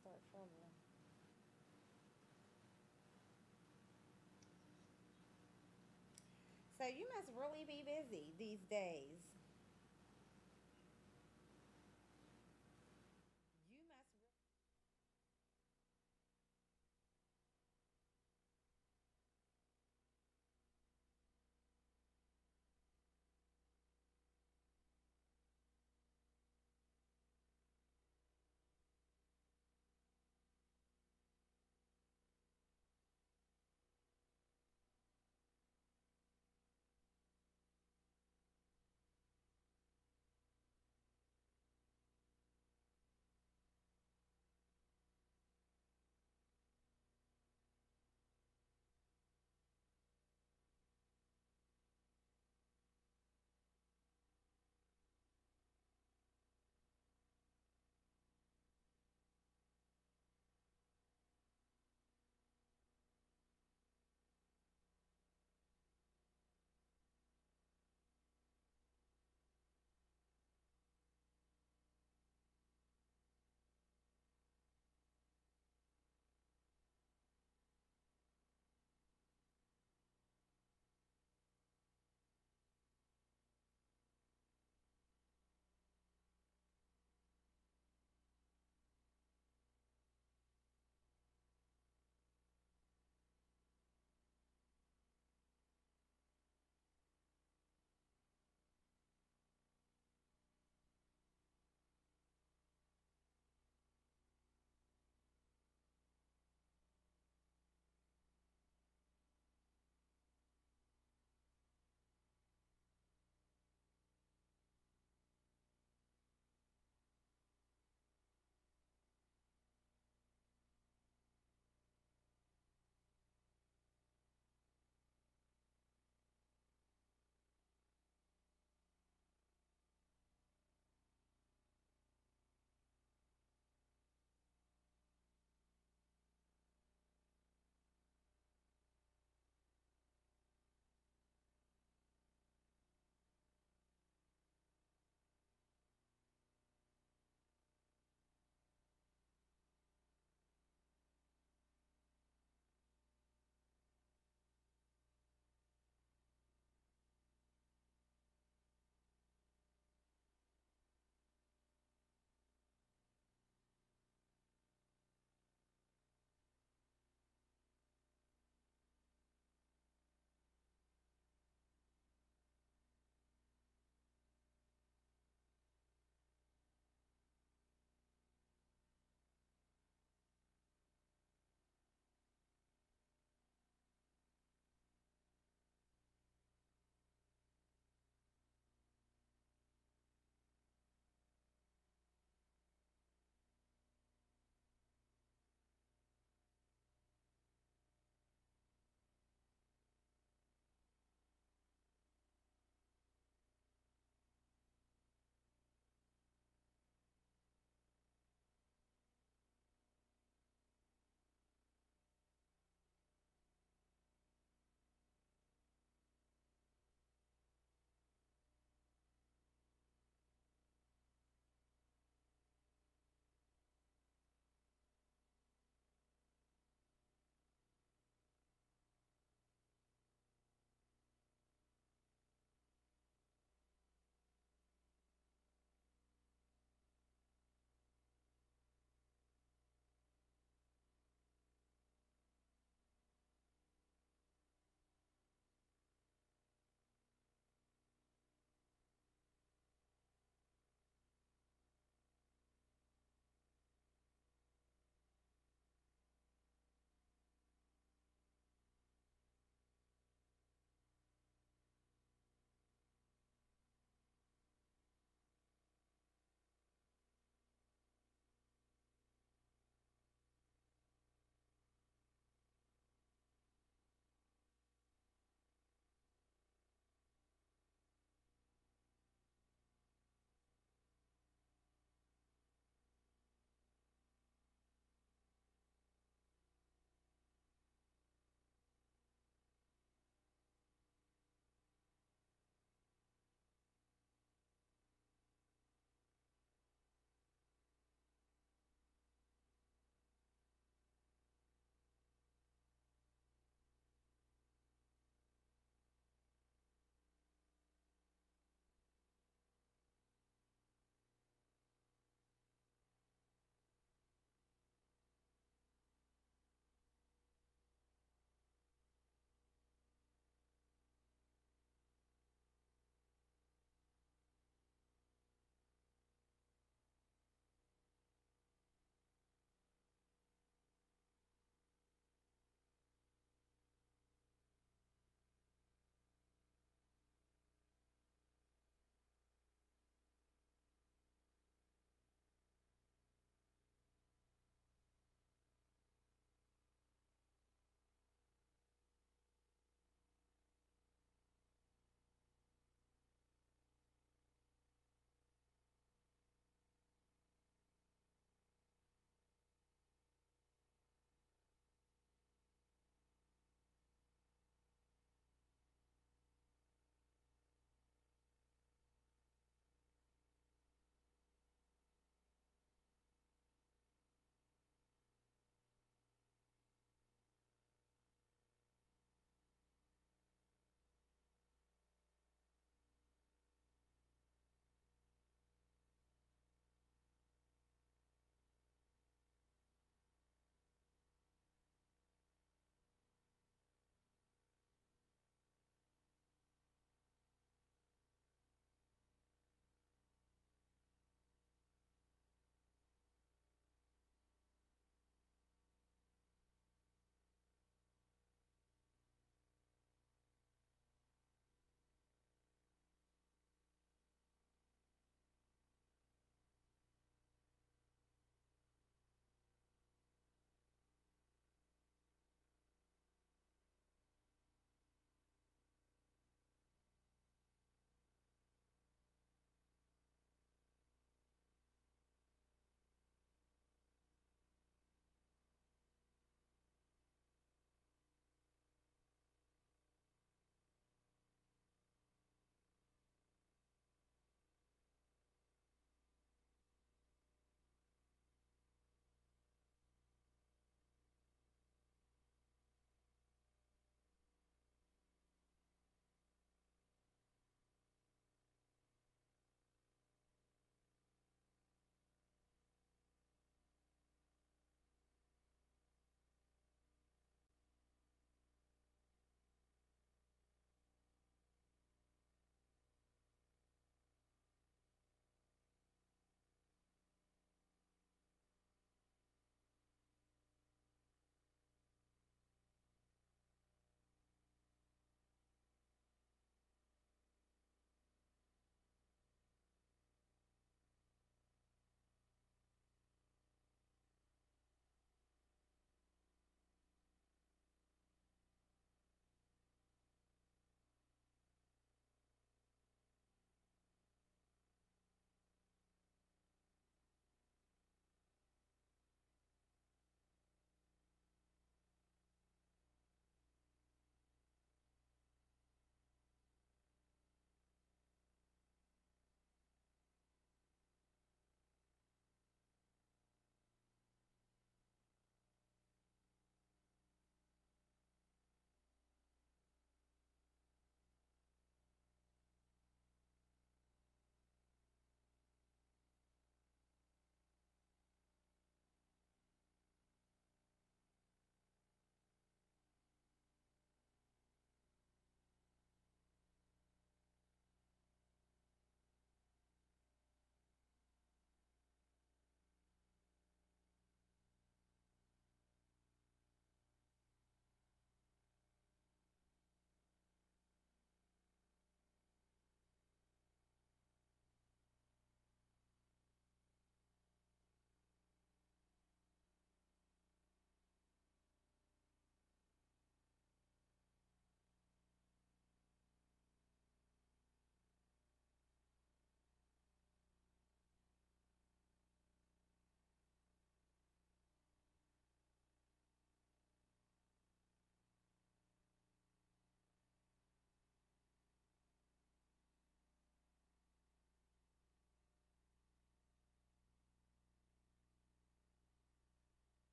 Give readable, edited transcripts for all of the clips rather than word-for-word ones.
start trouble. So you must really be busy these days. You must.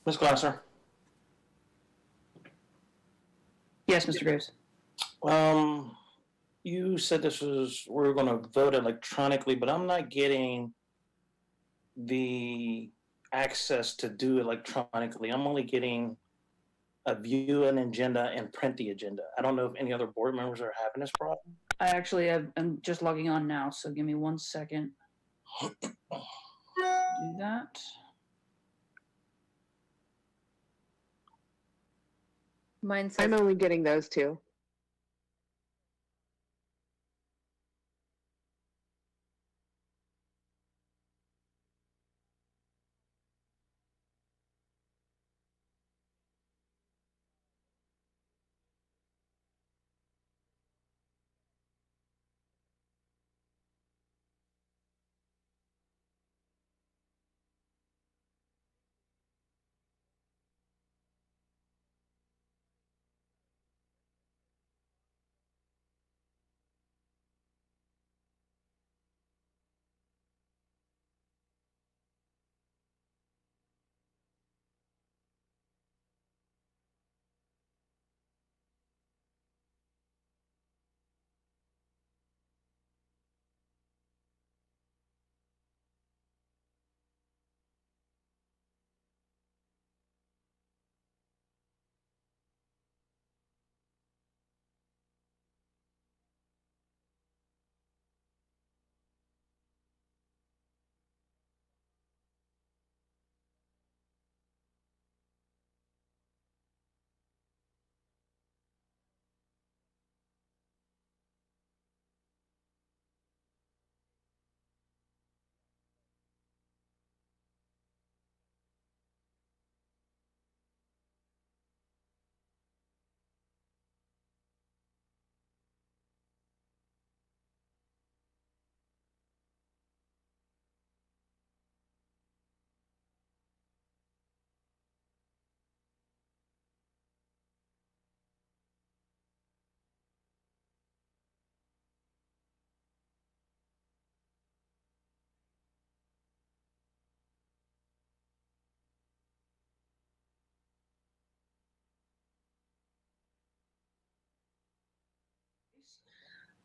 Ms. Glasser? Yes, Mr. Graves. You said we're going to vote electronically, but I'm not getting the access to do electronically. I'm only getting a view an agenda and print the agenda. I don't know if any other board members are having this problem. I'm just logging on now, so give me 1 second. Do that. Mine says I'm only getting those two.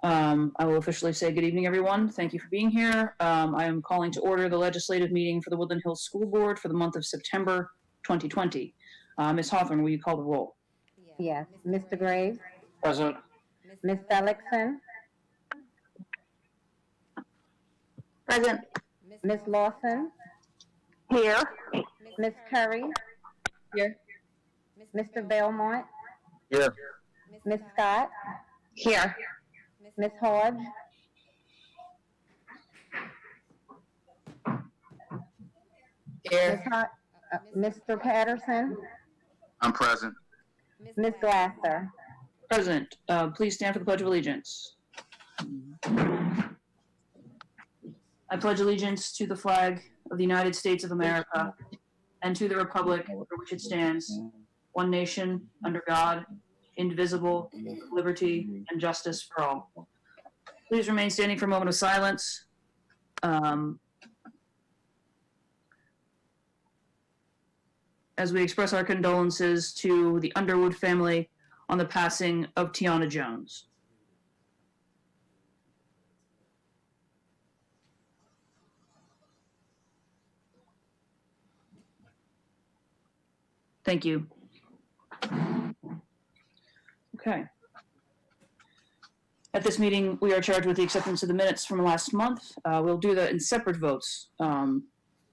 I will officially say good evening, everyone. Thank you for being here. I am calling to order the legislative meeting for the Woodland Hills School Board for the month of September 2020. Ms. Hawthorne, will you call the roll? Yes. Mr. Graves, Present. Ms. Ellickson, Present. Ms. Lawson, Here. Ms. Curry, Here. Mr. Belmont, Here. Ms. Scott, Here. Ms. Hodge, Mr. Patterson, I'm present. Ms. Glasser. Present. Please stand for the Pledge of Allegiance. I pledge allegiance to the flag of the United States of America and to the republic for which it stands, one nation, under God, indivisible, with liberty and justice for all. Please remain standing for a moment of silence. As we express our condolences to the Underwood family on the passing of Tiana Jones. Thank you. Okay. At this meeting, we are charged with the acceptance of the minutes from last month. We'll do that in separate votes,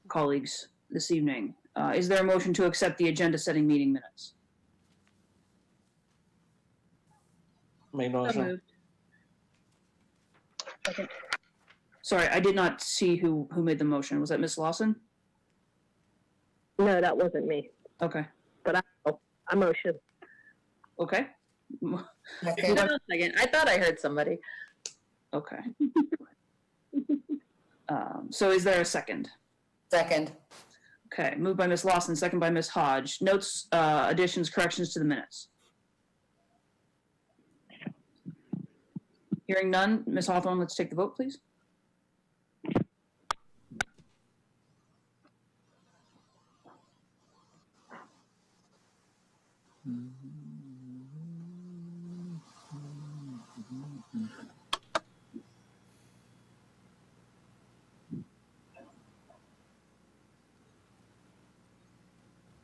colleagues, this evening. Is there a motion to accept the agenda-setting meeting minutes? Made motion. Okay. Sorry, I did not see who made the motion. Was that Ms. Lawson? No, that wasn't me. Okay. But I motion. Okay. Second. I thought I heard somebody. Okay. So is there a second? Second. Okay, moved by Ms. Lawson, second by Ms. Hodge. Notes, additions, corrections to the minutes. Hearing none, Ms. Hawthorne, let's take the vote, please.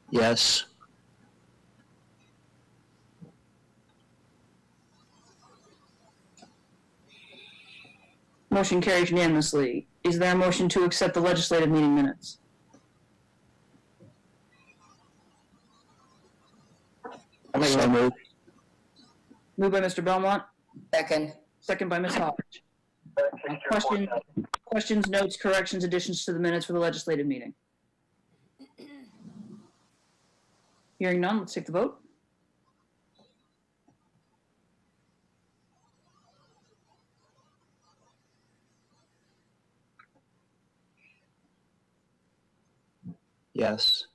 Yes. Motion carries unanimously. Is there a motion to accept the legislative meeting minutes? So moved. Moved by Mr. Belmont, Second. second by Ms. Hodge. Questions, notes, corrections, additions to the minutes for the legislative meeting? Hearing none, let's take the vote. Yes.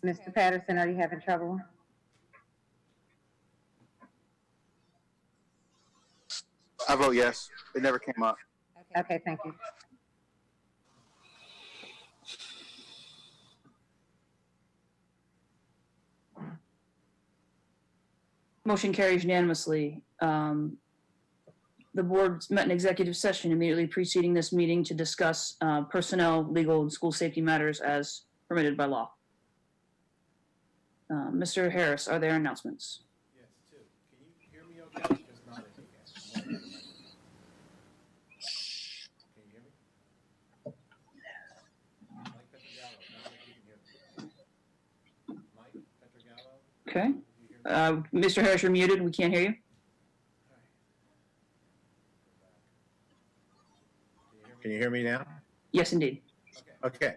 Mr. Patterson, are you having trouble? I vote yes. It never came up. Okay, thank you. Motion carries unanimously. The board met in executive session immediately preceding this meeting to discuss personnel, legal, and school safety matters as permitted by law. Mr. Harris, are there announcements? Yes, two. Can you hear me okay? Just not if you can. Can you hear me? Mike Petrogallo, not if you can hear me. Mike Petrogallo, Okay. if you hear me. Mr. Harris, you're muted. We can't hear you. Can you hear me now? Yes, indeed. Okay.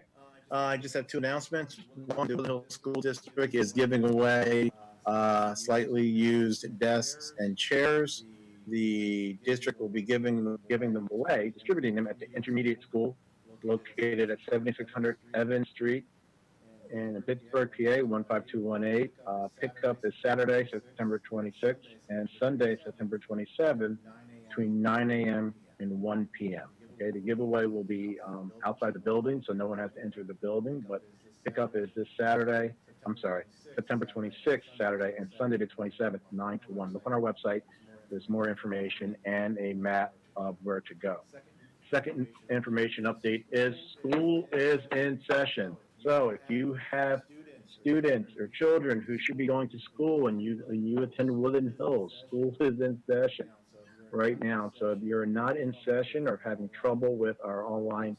I just have two announcements. One, the Woodland Hills School District is giving away slightly used desks and chairs. The district will be giving them away, distributing them at the intermediate school located at 7600 Evans Street in Pittsburgh, PA 15218. Pickup is Saturday, September 26th, and Sunday, September 27th, between 9 a.m. and 1 p.m. Okay, the giveaway will be outside the building, so no one has to enter the building, but pickup is this Saturday, September 26th, Saturday, and Sunday the 27th, 9 to 1. Look on our website. There's more information and a map of where to go. Second information update is school is in session. So if you have students or children who should be going to school and you attend Woodland Hills, school is in session right now. So if you're not in session or having trouble with our online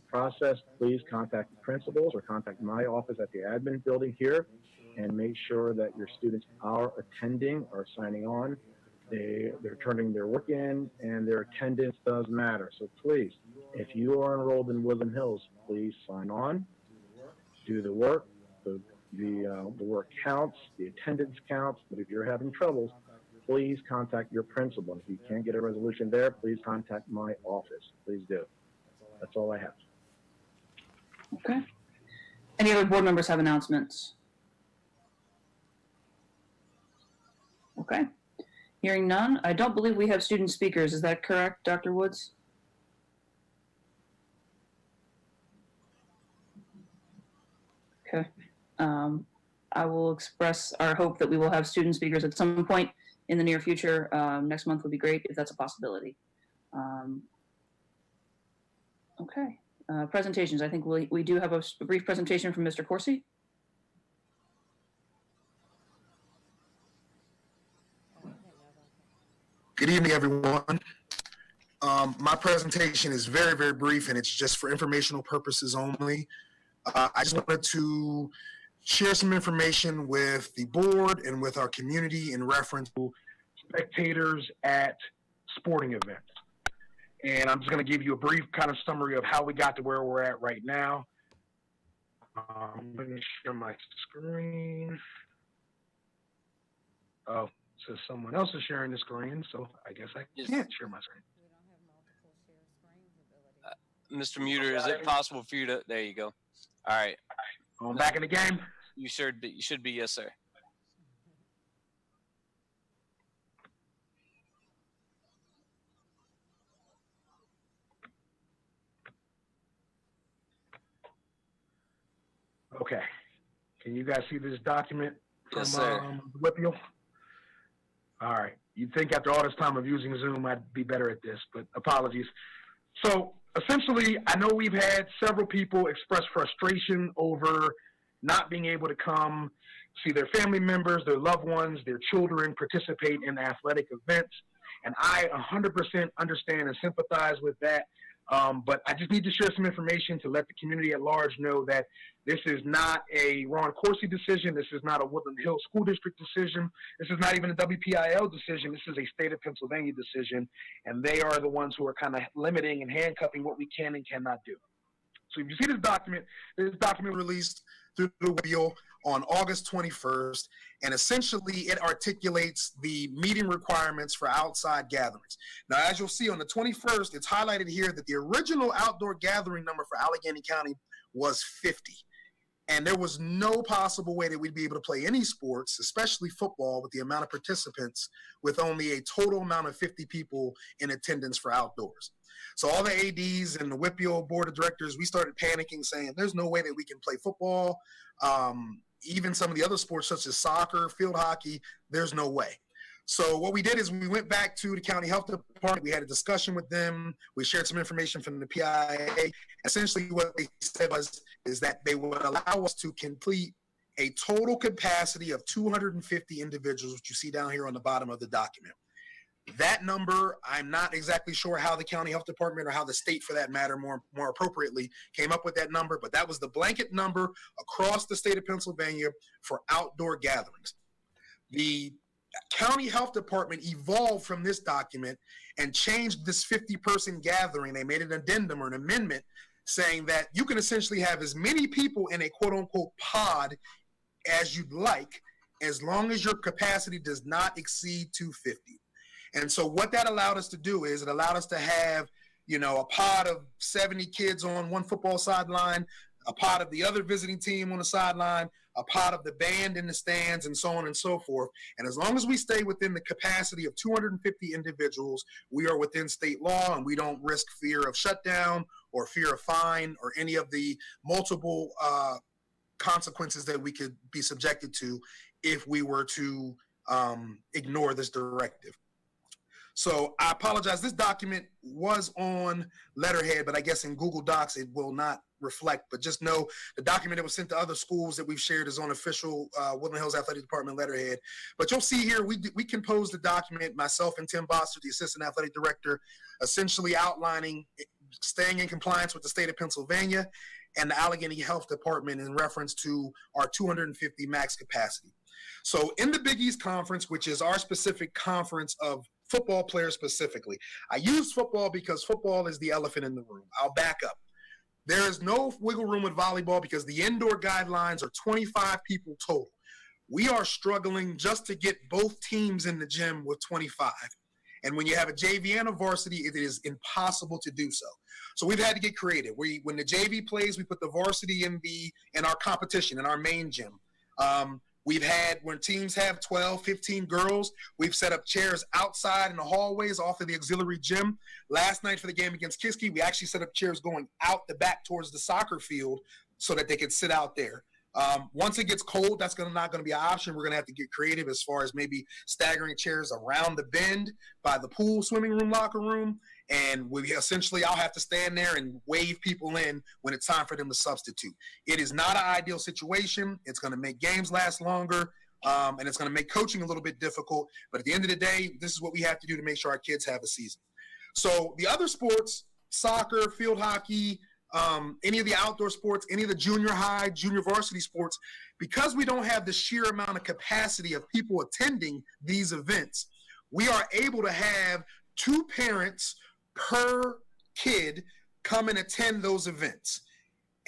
process, please contact the principals or contact my office at the admin building here and make sure that your students are attending or signing on. They're turning their work in and their attendance does matter. So please, if you are enrolled in Woodland Hills, please sign on, do the work. The work counts, the attendance counts, but if you're having troubles, please contact your principal. If you can't get a resolution there, please contact my office. Please do. That's all I have. Okay. Any other board members have announcements? Okay. Hearing none, I don't believe we have student speakers. Is that correct, Dr. Woods? Okay. I will express our hope that we will have student speakers at some point in the near future. Next month would be great if that's a possibility. Okay. Presentations. I think we do have a brief presentation from Mr. Corsi. Good evening, everyone. My presentation is very, very brief, and it's just for informational purposes only. I just wanted to share some information with the board and with our community in reference to spectators at sporting events. And I'm just going to give you a brief kind of summary of how we got to where we're at right now. I'm going to share my screen. Oh, so someone else is sharing the screen, so I guess I can't share my screen. Mr. Muter, is it possible for you to? There you go. All right. Going back in the game. You should be, yes, sir. Okay. Can you guys see this document from Yes, sir. Whippeal? All right. You'd think after all this time of using Zoom, I'd be better at this, but apologies. So essentially, I know we've had several people express frustration over not being able to come see their family members, their loved ones, their children participate in athletic events. And I 100% understand and sympathize with that. But I just need to share some information to let the community at large know that this is not a Ron Coursey decision. This is not a Woodland Hills School District decision. This is not even a WPIL decision. This is a state of Pennsylvania decision. And they are the ones who are kind of limiting and handcuffing what we can and cannot do. So if you see this document released through the wheel on August 21st, and essentially it articulates the meeting requirements for outside gatherings. Now, as you'll see on the 21st, it's highlighted here that the original outdoor gathering number for Allegheny County was 50. And there was no possible way that we'd be able to play any sports, especially football, with the amount of participants with only a total amount of 50 people in attendance for outdoors. So all the ADs and the Whippeal board of directors, we started panicking, saying there's no way that we can play football. Even some of the other sports such as soccer, field hockey, there's no way. So what we did is we went back to the county health department. We had a discussion with them. We shared some information from the PIA. Essentially what they said is that they would allow us to complete a total capacity of 250 individuals, which you see down here on the bottom of the document. That number, I'm not exactly sure how the county health department or how the state, for that matter, more appropriately, came up with that number, but that was the blanket number across the state of Pennsylvania for outdoor gatherings. The county health department evolved from this document and changed this 50-person gathering. They made an addendum or an amendment saying that you can essentially have as many people in a quote-unquote pod as you'd like, as long as your capacity does not exceed 250. And so what that allowed us to do is it allowed us to have, a pod of 70 kids on one football sideline, a pod of the other visiting team on the sideline, a pod of the band in the stands, and so on and so forth. And as long as we stay within the capacity of 250 individuals, we are within state law, and we don't risk fear of shutdown or fear of fine or any of the multiple consequences that we could be subjected to if we were to ignore this directive. So I apologize. This document was on letterhead, but I guess in Google Docs it will not reflect. But just know the document that was sent to other schools that we've shared is on official Woodland Hills Athletic Department letterhead. But you'll see here we composed the document, myself and Tim Boster, the Assistant Athletic Director, essentially outlining staying in compliance with the state of Pennsylvania and the Allegheny Health Department in reference to our 250 max capacity. So in the Big East Conference, which is our specific conference of football players specifically, I use football because football is the elephant in the room. I'll back up. There is no wiggle room with volleyball because the indoor guidelines are 25 people total. We are struggling just to get both teams in the gym with 25. And when you have a JV and a varsity, it is impossible to do so. So we've had to get creative. When the JV plays, we put the varsity in our competition, in our main gym. We've had, when teams have 12, 15 girls, we've set up chairs outside in the hallways off of the auxiliary gym. Last night for the game against Kiski, we actually set up chairs going out the back towards the soccer field so that they could sit out there. Once it gets cold, that's not going to be an option. We're going to have to get creative as far as maybe staggering chairs around the bend by the pool, swimming room, locker room. And I'll have to stand there and wave people in when it's time for them to substitute. It is not an ideal situation. It's going to make games last longer, and it's going to make coaching a little bit difficult. But at the end of the day, this is what we have to do to make sure our kids have a season. So the other sports, soccer, field hockey, any of the outdoor sports, any of the junior high, junior varsity sports, because we don't have the sheer amount of capacity of people attending these events, we are able to have 2 parents per kid come and attend those events.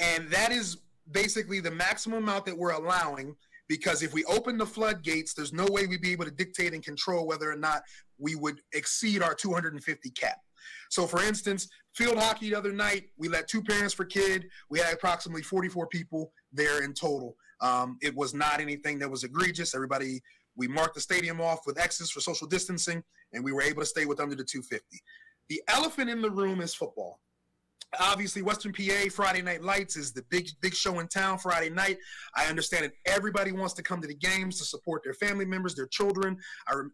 And that is basically the maximum amount that we're allowing, because if we open the floodgates, there's no way we'd be able to dictate and control whether or not we would exceed our 250 cap. So for instance, field hockey the other night, we let 2 parents per kid. We had approximately 44 people there in total. It was not anything that was egregious. We marked the stadium off with X's for social distancing, and we were able to stay with under the 250. The elephant in the room is football. Obviously, Western PA Friday Night Lights is the big show in town Friday night. I understand that everybody wants to come to the games to support their family members, their children.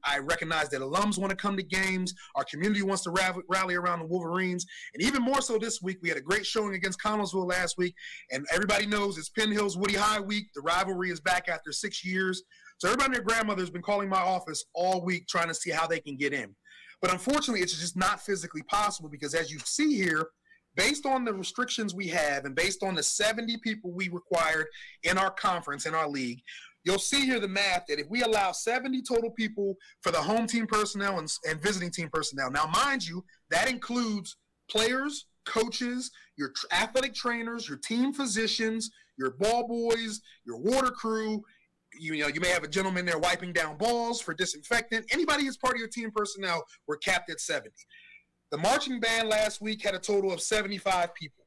I recognize that alums want to come to games. Our community wants to rally around the Wolverines. And even more so this week, we had a great showing against Connellsville last week. And everybody knows it's Penn Hills Woody High week. The rivalry is back after 6 years. So everybody and their grandmother has been calling my office all week trying to see how they can get in. But unfortunately, it's just not physically possible because as you see here, based on the restrictions we have and based on the 70 people we required in our conference, in our league, you'll see here the math that if we allow 70 total people for the home team personnel and visiting team personnel, now mind you, that includes players, coaches, your athletic trainers, your team physicians, your ball boys, your water crew. You may have a gentleman there wiping down balls for disinfectant. Anybody who's part of your team personnel, we're capped at 70. The marching band last week had a total of 75 people.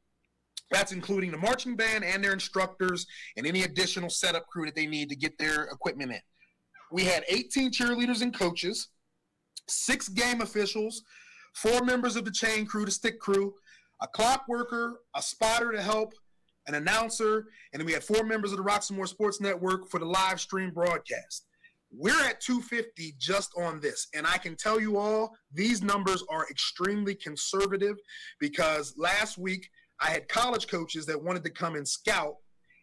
That's including the marching band and their instructors and any additional setup crew that they need to get their equipment in. We had 18 cheerleaders and coaches, 6 game officials, 4 members of the chain crew, the stick crew, a clock worker, a spotter to help, an announcer, and then we had 4 members of the Roxamore Sports Network for the live stream broadcast. We're at 250 just on this. And I can tell you all, these numbers are extremely conservative because last week I had college coaches that wanted to come and scout,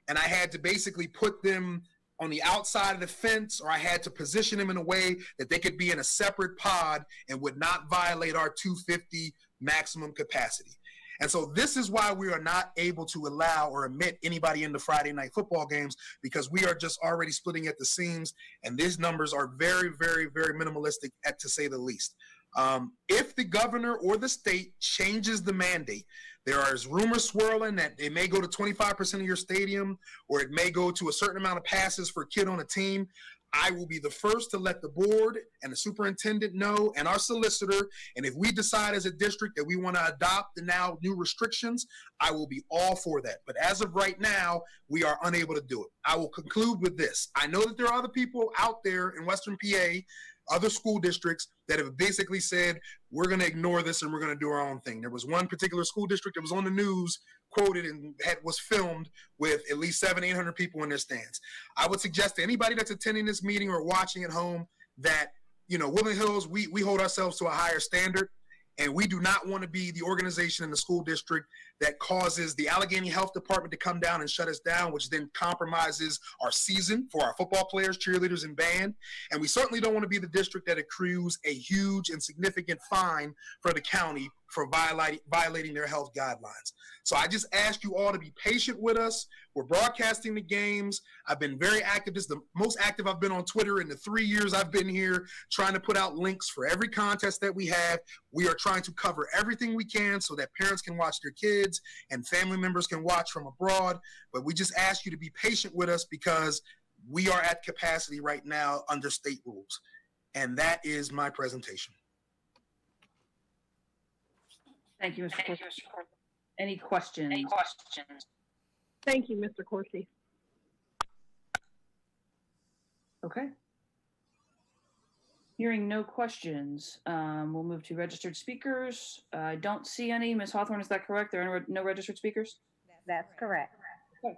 and I had to basically put them on the outside of the fence, or I had to position them in a way that they could be in a separate pod and would not violate our 250 maximum capacity. And so this is why we are not able to allow or admit anybody into Friday night football games, because we are just already splitting at the seams, and these numbers are very, very, very minimalistic, to say the least. If the governor or the state changes the mandate, there is rumors swirling that it may go to 25% of your stadium, or it may go to a certain amount of passes for a kid on a team. I will be the first to let the board and the superintendent know and our solicitor. And if we decide as a district that we want to adopt the now new restrictions, I will be all for that. But as of right now, we are unable to do it. I will conclude with this. I know that there are other people out there in Western PA, other school districts that have basically said, we're going to ignore this and we're going to do our own thing. There was one particular school district that was on the news, quoted, and was filmed with at least 700-800 people in their stands. I would suggest to anybody that's attending this meeting or watching at home that, Woodland Hills, we hold ourselves to a higher standard, and we do not want to be the organization in the school district that causes the Allegheny Health Department to come down and shut us down, which then compromises our season for our football players, cheerleaders, and band. And we certainly don't want to be the district that accrues a huge and significant fine for the county for violating their health guidelines. So I just ask you all to be patient with us. We're broadcasting the games. I've been very active. This is the most active I've been on Twitter in the 3 years I've been here, trying to put out links for every contest that we have. We are trying to cover everything we can so that parents can watch their kids and family members can watch from abroad. But we just ask you to be patient with us because we are at capacity right now under state rules. And that is my presentation. Thank you, Mr. Corsi. Any questions? Thank you, Mr. Corsi. Okay. Hearing no questions, we'll move to registered speakers. I don't see any. Ms. Hawthorne, is that correct? There are no registered speakers? That's correct. Okay.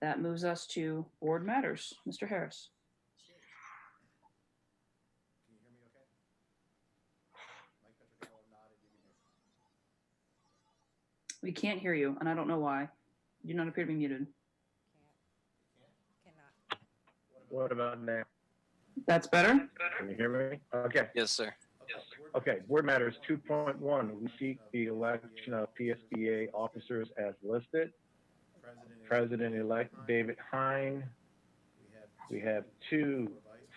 That moves us to board matters. Mr. Harris. We can't hear you, and I don't know why. You do not appear to be muted. Cannot. What about now? That's better. Can you hear me? Okay. Yes, sir. Okay. Board matters 2.1. We seek the election of PSBA officers as listed. President-elect David Hine. We have 2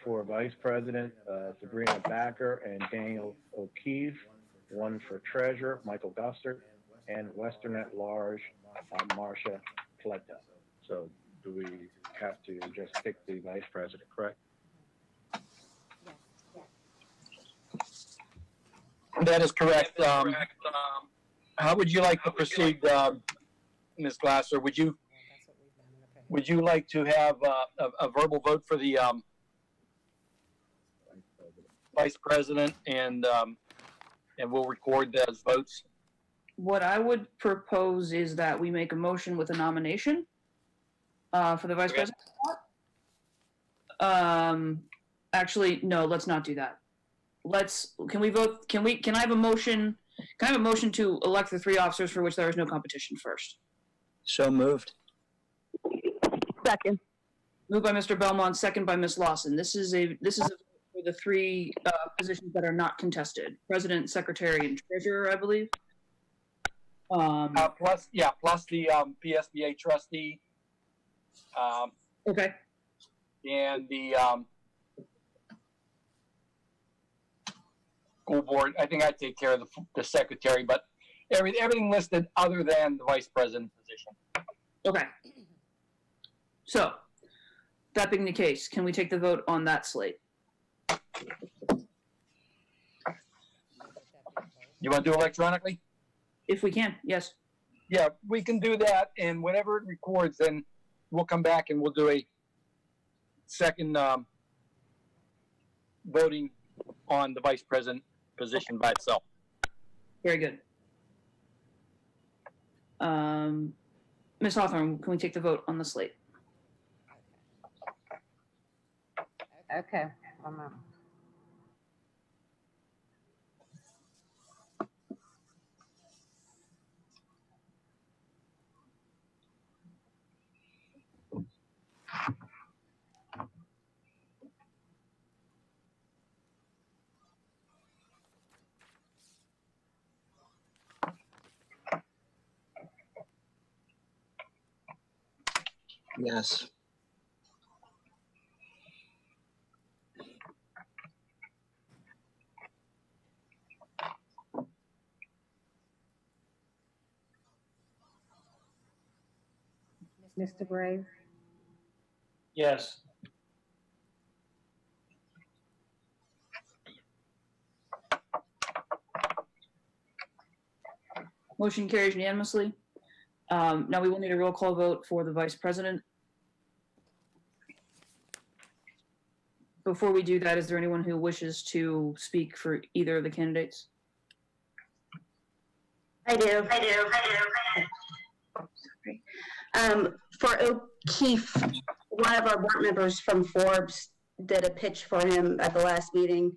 for Vice President, Sabrina Backer and Daniel O'Keefe. 1 for Treasurer, Michael Gustert. And Western at Large, Marcia Pleta. So do we have to just pick the Vice President, correct? That is correct. How would you like to proceed, Ms. Glasser? Would you like to have a verbal vote for the Vice President, and we'll record those votes? what I would propose is that we make a motion with a nomination for the vice president. Actually, no, let's not do that. Can we vote? Can I have a motion? Can I have a motion to elect the 3 officers for which there is no competition first? So moved. Second. Moved by Mr. Belmont, second by Ms. Lawson. This is a for the 3 positions that are not contested: president, secretary, and treasurer, I believe. Plus the PSBA trustee. Okay. And the school board. I think I'd take care of the secretary, but everything listed other than the vice president position. Okay. So, that being the case, can we take the vote on that slate? You want to do electronically? If we can, yes. Yeah, we can do that, and whenever it records, then we'll come back and we'll do a second voting on the vice president position by itself. Very good. Ms. Hawthorne, can we take the vote on the slate? Okay, one moment. Yes. Mr. Gray, Yes. Motion carries unanimously. Now we will need a roll call vote for the vice president. Before we do that, is there anyone who wishes to speak for either of the candidates? I do. For O'Keefe, one of our board members from Forbes did a pitch for him at the last meeting,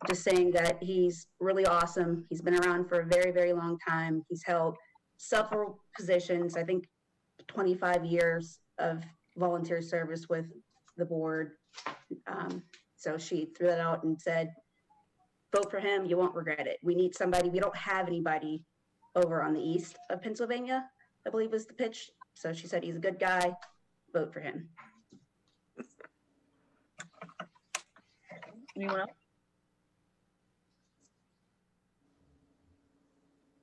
just saying that he's really awesome. He's been around for a very, very long time. He's held several positions, I think 25 years of volunteer service with the board. So she threw that out and said, vote for him, you won't regret it. We need somebody, we don't have anybody over on the east of Pennsylvania, I believe was the pitch. So she said, he's a good guy, vote for him. Anyone else?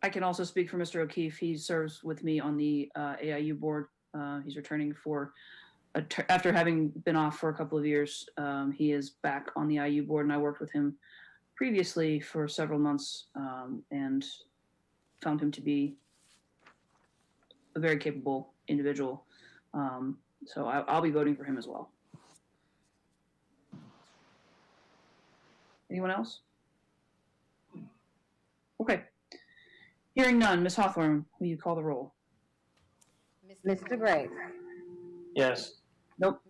I can also speak for Mr. O'Keefe. He serves with me on the AIU board. He's returning for, after having been off for a couple of years, he is back on the IU board, and I worked with him previously for several months and found him to be a very capable individual. So I'll be voting for him as well. Anyone else? Okay. Hearing none, Ms. Hawthorne, will you call the roll? Mr. Gray. Yes. Nope.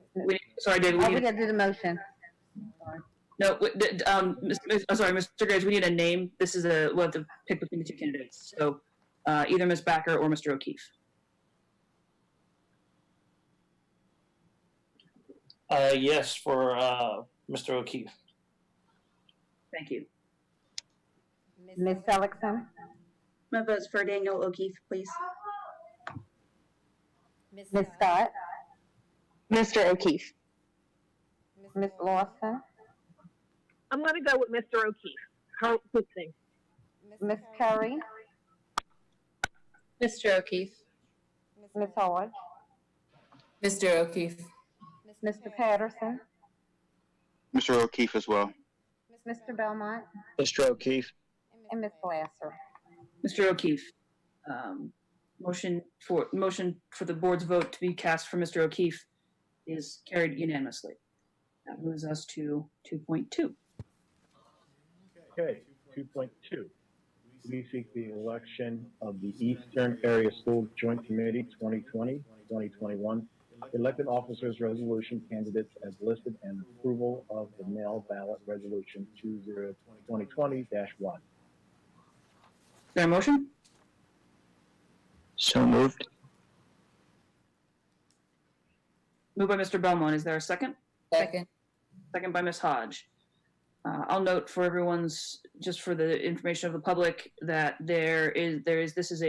Sorry, David. We got to do the motion. No, sorry, Mr. Graves, we need a name. This is we'll have to pick between the 2 candidates. So either Ms. Backer or Mr. O'Keefe. Yes, for Mr. O'Keefe. Thank you. Ms. Seligson. My vote's for Daniel O'Keefe, please. Ms. Scott. Mr. O'Keefe. Ms. Lawson. I'm going to go with Mr. O'Keefe. Good thing. Ms. Curry. Mr. O'Keefe. Ms. Hodge. Mr. O'Keefe. Mr. Patterson. Mr. O'Keefe as well. Mr. Belmont. Mr. O'Keefe. And Ms. Glasser. Mr. O'Keefe. Motion for the board's vote to be cast for Mr. O'Keefe is carried unanimously. That moves us to 2.2. Okay, 2.2. we seek the election of the Eastern Area School Joint Committee 2020-2021 elected officers resolution candidates as listed and approval of the mail ballot resolution 2020-1. Is there a motion? So moved. Moved by Mr. Belmont. Is there a second? Second. Second by Ms. Hodge. I'll note for just for the information of the public, that this is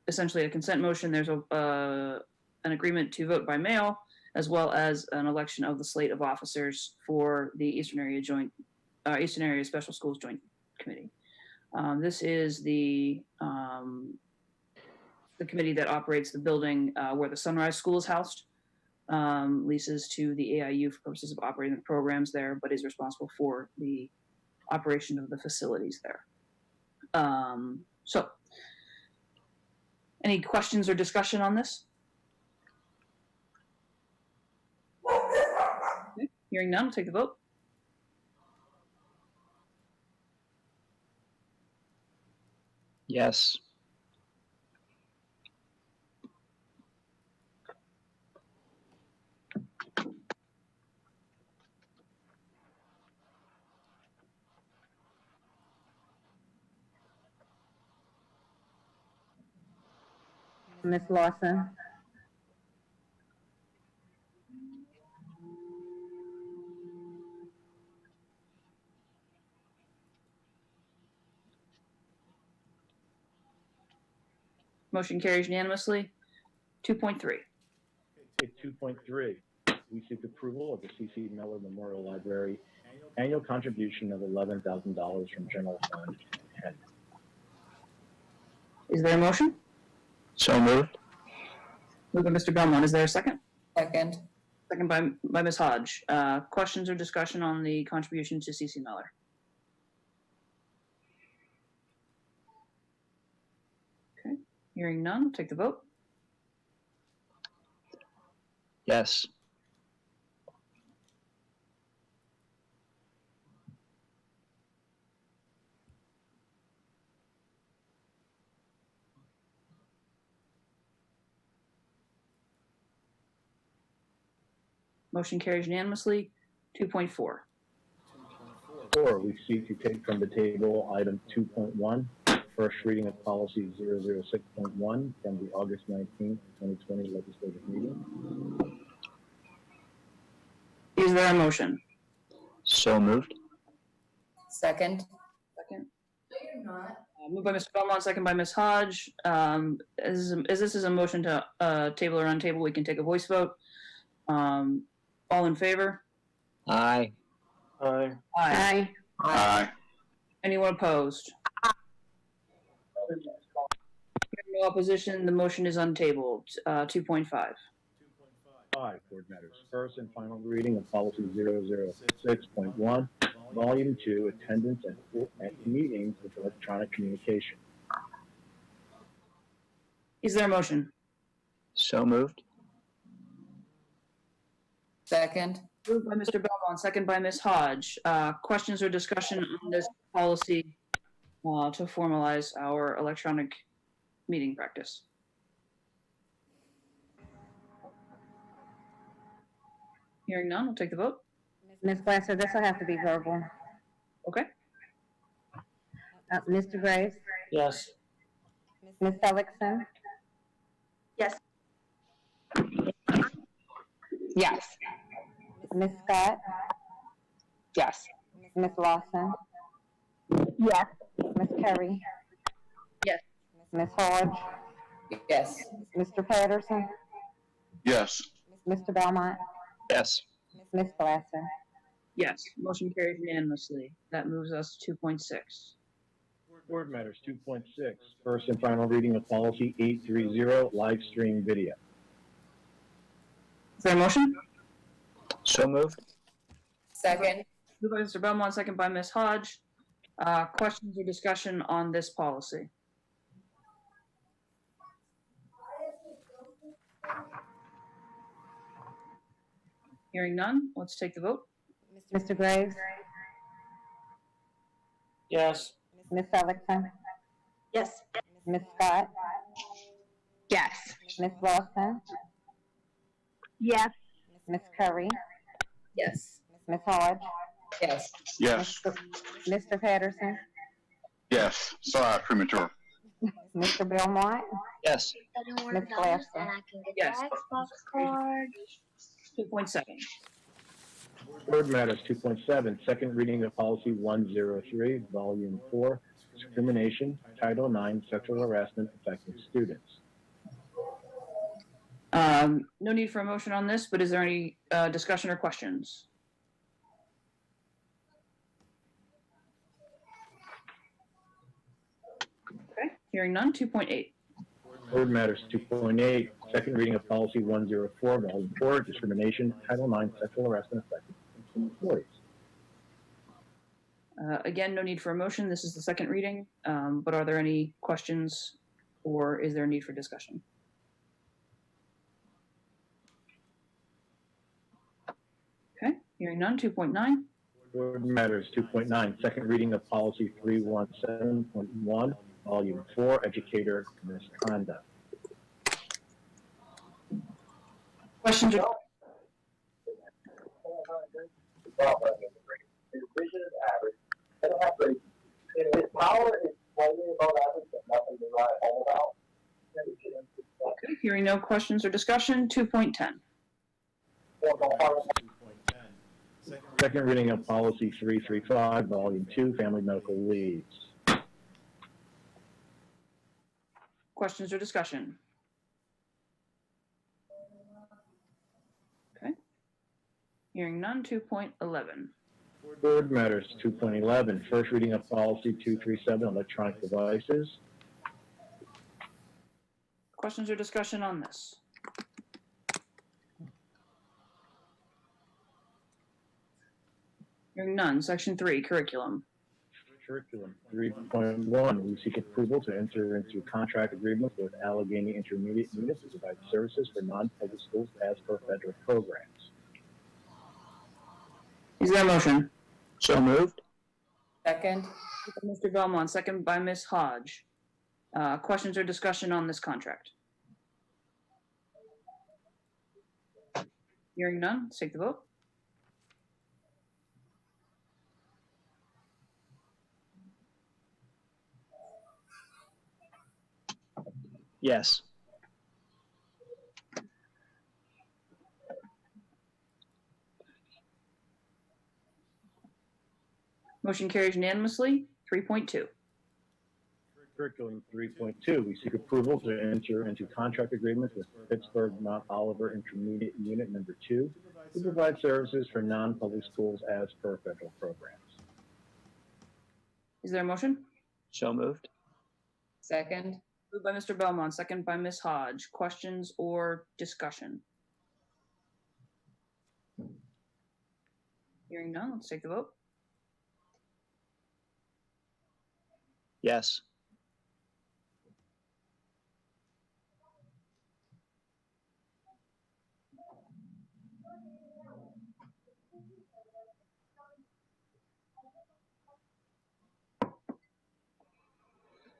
essentially a consent motion. There's an agreement to vote by mail, as well as an election of the slate of officers for the Eastern Area Special Schools Joint Committee. This is the committee that operates the building where the Sunrise School is housed. Leases to the AIU for purposes of operating the programs there, but is responsible for the operation of the facilities there. So, any questions or discussion on this? Okay. Hearing none, we'll take the vote. Yes. Ms. Lawson, Motion carries unanimously. 2.3. Okay, 2.3, we seek approval of the C.C. Miller Memorial Library annual contribution of $11,000 from general fund. Is there a motion? So moved. Moved by Mr. Belmont. Is there a second? Second. Second by Ms. Hodge. Questions or discussion on the contribution to C.C. Miller? Okay. Hearing none, we'll take the vote. Yes. Motion carries unanimously. 2.4. 4, we seek to take from the table item 2.1, first reading of policy 006.1 from the August 19th, 2020 legislative meeting. Is there a motion? So moved. Second. Second. Moved by Mr. Belmont, second by Ms. Hodge. As this is a motion to table or untable, we can take a voice vote. All in favor? Aye. Aye. aye. Aye. Anyone opposed? Hearing no opposition, the motion is untabled. 2.5. 5, board matters. First and final reading of policy 006.1, volume 2, attendance at meetings with electronic communication. Is there a motion? So moved. Second. Moved by Mr. Belmont, second by Ms. Hodge. Questions or discussion on this policy to formalize our electronic meeting practice? Hearing none, we'll take the vote. Ms. Glasser, this will have to be verbal. Okay. Mr. Graves, Yes. Ms. Seligson, Yes. Yes. Ms. Scott, Yes. Ms. Lawson, Yes. Ms. Curry. Yes. Ms. Hodge, Yes. Mr. Patterson, Yes. Mr. Belmont, Yes. Ms. Glasser. Yes, motion carries unanimously. That moves us to 2.6. Board matters 2.6, first and final reading of policy 830, live stream video. Is there a motion? So moved. Second. Moved by Mr. Belmont, second by Ms. Hodge. Questions or discussion on this policy? Hearing none, let's take the vote. Mr. Graves, Yes. Ms. Seligson, Yes. Ms. Scott, Yes. Ms. Lawson, Yes. Ms. Curry, Yes. Ms. Hodge, Yes. Yes. Mr. Patterson, Yes. Sorry, premature. Mr. Belmont, Yes. Ms. Glasser. Yes. 2.7. Board Matters 2.7, second reading of policy 103, volume 4, discrimination, Title IX, sexual harassment affecting students. No need for a motion on this, but is there any discussion or questions? Okay, hearing none. 2.8. Board Matters 2.8, second reading of policy 104, volume 4, discrimination, Title IX, sexual harassment affecting employees. Again, no need for a motion. This is the second reading, but are there any questions or is there a need for discussion? Okay, hearing none. 2.9. Board Matters 2.9, second reading of policy 317.1, volume 4, educator misconduct. Questions or Okay, hearing no questions or discussion. 2.10. Second reading of policy 335, volume 2, family medical leaves. Questions or discussion? Okay. Hearing none. 2.11. Board Matters 2.11, first reading of policy 237, electronic devices. Questions or discussion on this? Hearing none. Section 3, curriculum. Curriculum 3.1, we seek approval to enter into contract agreements with Allegheny Intermediate Unit to provide services for non-public schools as per federal programs. Is there a motion? So moved. Second. Mr. Belmont, second by Ms. Hodge. Questions or discussion on this contract? Hearing none, let's take the vote. Yes. Motion carries unanimously. 3.2. Curriculum 3.2, we seek approval to enter into contract agreements with Pittsburgh Mount Oliver Intermediate Unit Number 2 to provide services for non-public schools as per federal programs. Is there a motion? So moved. Second. Moved by Mr. Belmont, second by Ms. Hodge. Questions or discussion? Hearing none, let's take the vote. Yes.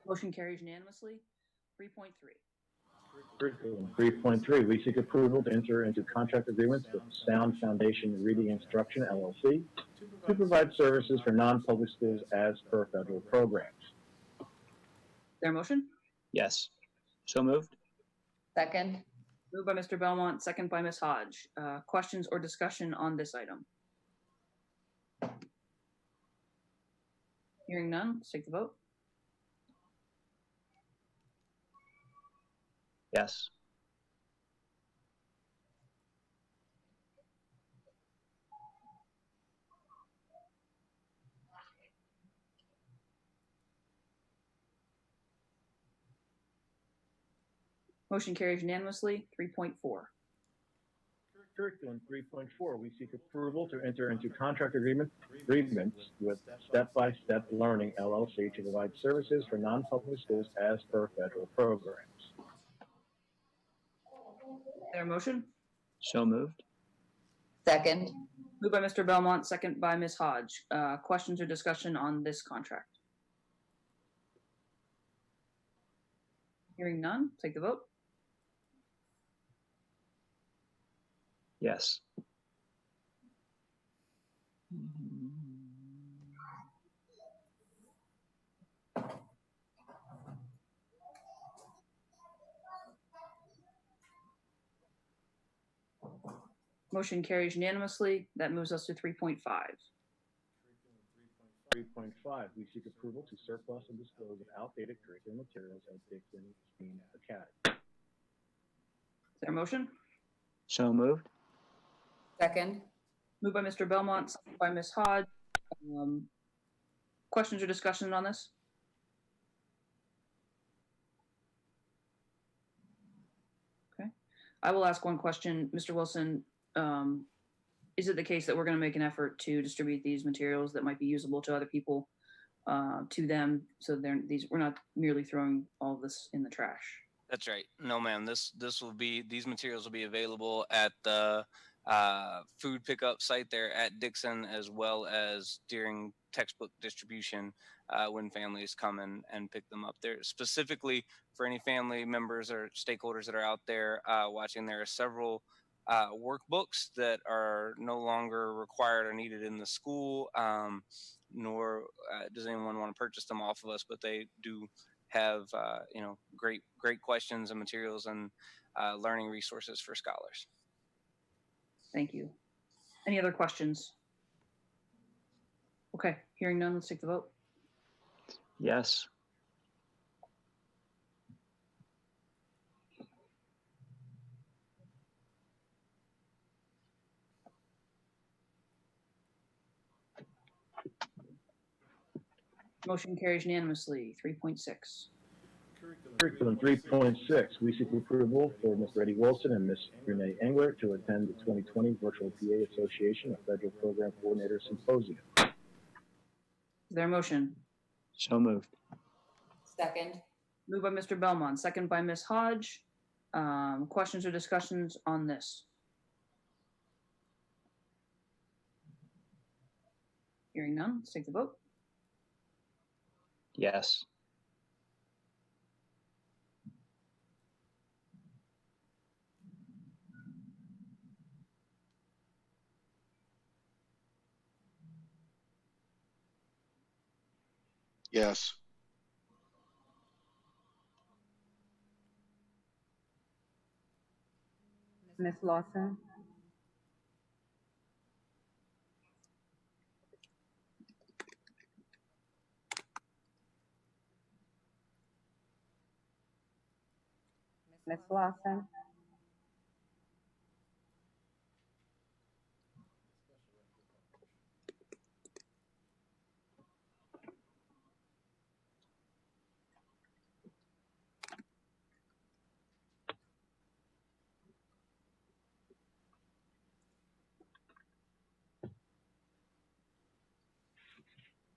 Motion carries unanimously. 3.3. Curriculum 3.3, we seek approval to enter into contract agreements with Sound Foundation Reading Instruction, LLC, to provide services for non-public schools as per federal programs. Is there a motion? Yes. So moved. Second. Moved by Mr. Belmont, second by Ms. Hodge. Questions or discussion on this item? Hearing none, let's take the vote. Yes. Motion carries unanimously. 3.4. Curriculum 3.4, we seek approval to enter into contract agreements with Step by Step Learning, LLC, to provide services for non-public schools as per federal programs. Is there a motion? So moved. Second. Moved by Mr. Belmont, second by Ms. Hodge. Questions or discussion on this contract? Hearing none, take the vote. Yes. Motion carries unanimously. That moves us to 3.5. 3.5, we seek approval to surplus and dispose of outdated curriculum materials at Dixon Teen Academy. Is there a motion? So moved. Second. Moved by Mr. Belmont, second by Ms. Hodge. Questions or discussion on this? Okay. I will ask one question. Mr. Wilson, is it the case that we're going to make an effort to distribute these materials that might be usable to other people to them, so we're not merely throwing all of this in the trash? That's right. No, ma'am. These materials will be available at the food pickup site there at Dixon, as well as during textbook distribution when families come and pick them up there. Specifically for any family members or stakeholders that are out there watching, there are several workbooks that are no longer required or needed in the school, nor does anyone want to purchase them off of us, but they do have great questions and materials and learning resources for scholars. Thank you. Any other questions? Okay, hearing none, let's take the vote. Yes. Motion carries unanimously. 3.6. Curriculum 3.6, we seek approval for Ms. Reddy Wilson and Ms. Renee Engler to attend the 2020 Virtual PA Association of Federal Program Coordinator Symposium. Is there a motion? So moved. Second. Moved by Mr. Belmont, second by Ms. Hodge. Questions or discussions on this? Hearing none, let's take the vote. Yes. Yes. Ms. Lawson, Ms. Lawson,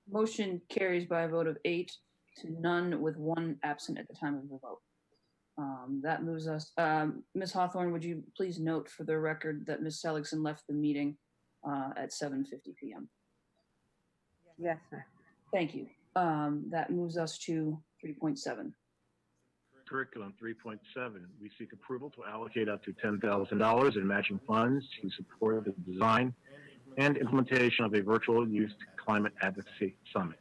Motion carries by a vote of 8 to none, with 1 absent at the time of the vote. That moves us. Ms. Hawthorne, would you please note for the record that Ms. Seligson left the meeting at 7:50 p.m. yes, sir. Thank you. That moves us to 3.7. Curriculum 3.7, we seek approval to allocate up to $10,000 in matching funds to support the design and implementation of a virtual youth climate advocacy summit.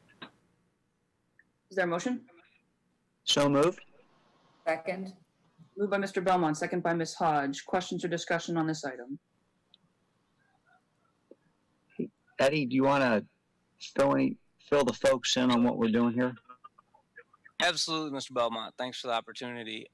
Is there a motion? So moved. Second. Moved by Mr. Belmont, second by Ms. Hodge. Questions or discussion on this item? Eddie, do you want to fill the folks in on what we're doing here? Absolutely, Mr. Belmont. Thanks for the opportunity.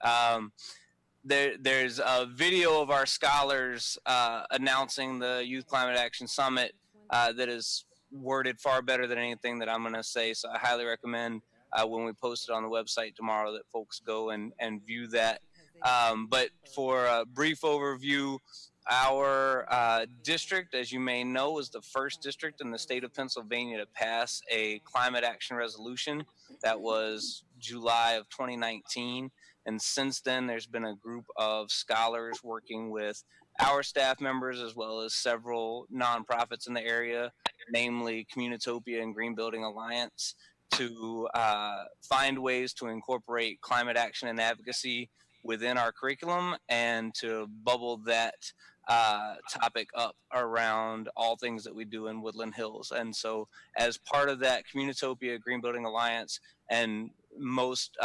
There's a video of our scholars announcing the Youth Climate Action Summit that is worded far better than anything that I'm going to say. So I highly recommend when we post it on the website tomorrow that folks go and view that. But for a brief overview, our district, as you may know, is the first district in the state of Pennsylvania to pass a climate action resolution. That was July of 2019. And since then, there's been a group of scholars working with our staff members as well as several nonprofits in the area, namely Communitopia and Green Building Alliance, to find ways to incorporate climate action and advocacy within our curriculum and to bubble that topic up around all things that we do in Woodland Hills. And so as part of that Communitopia Green Building Alliance, and most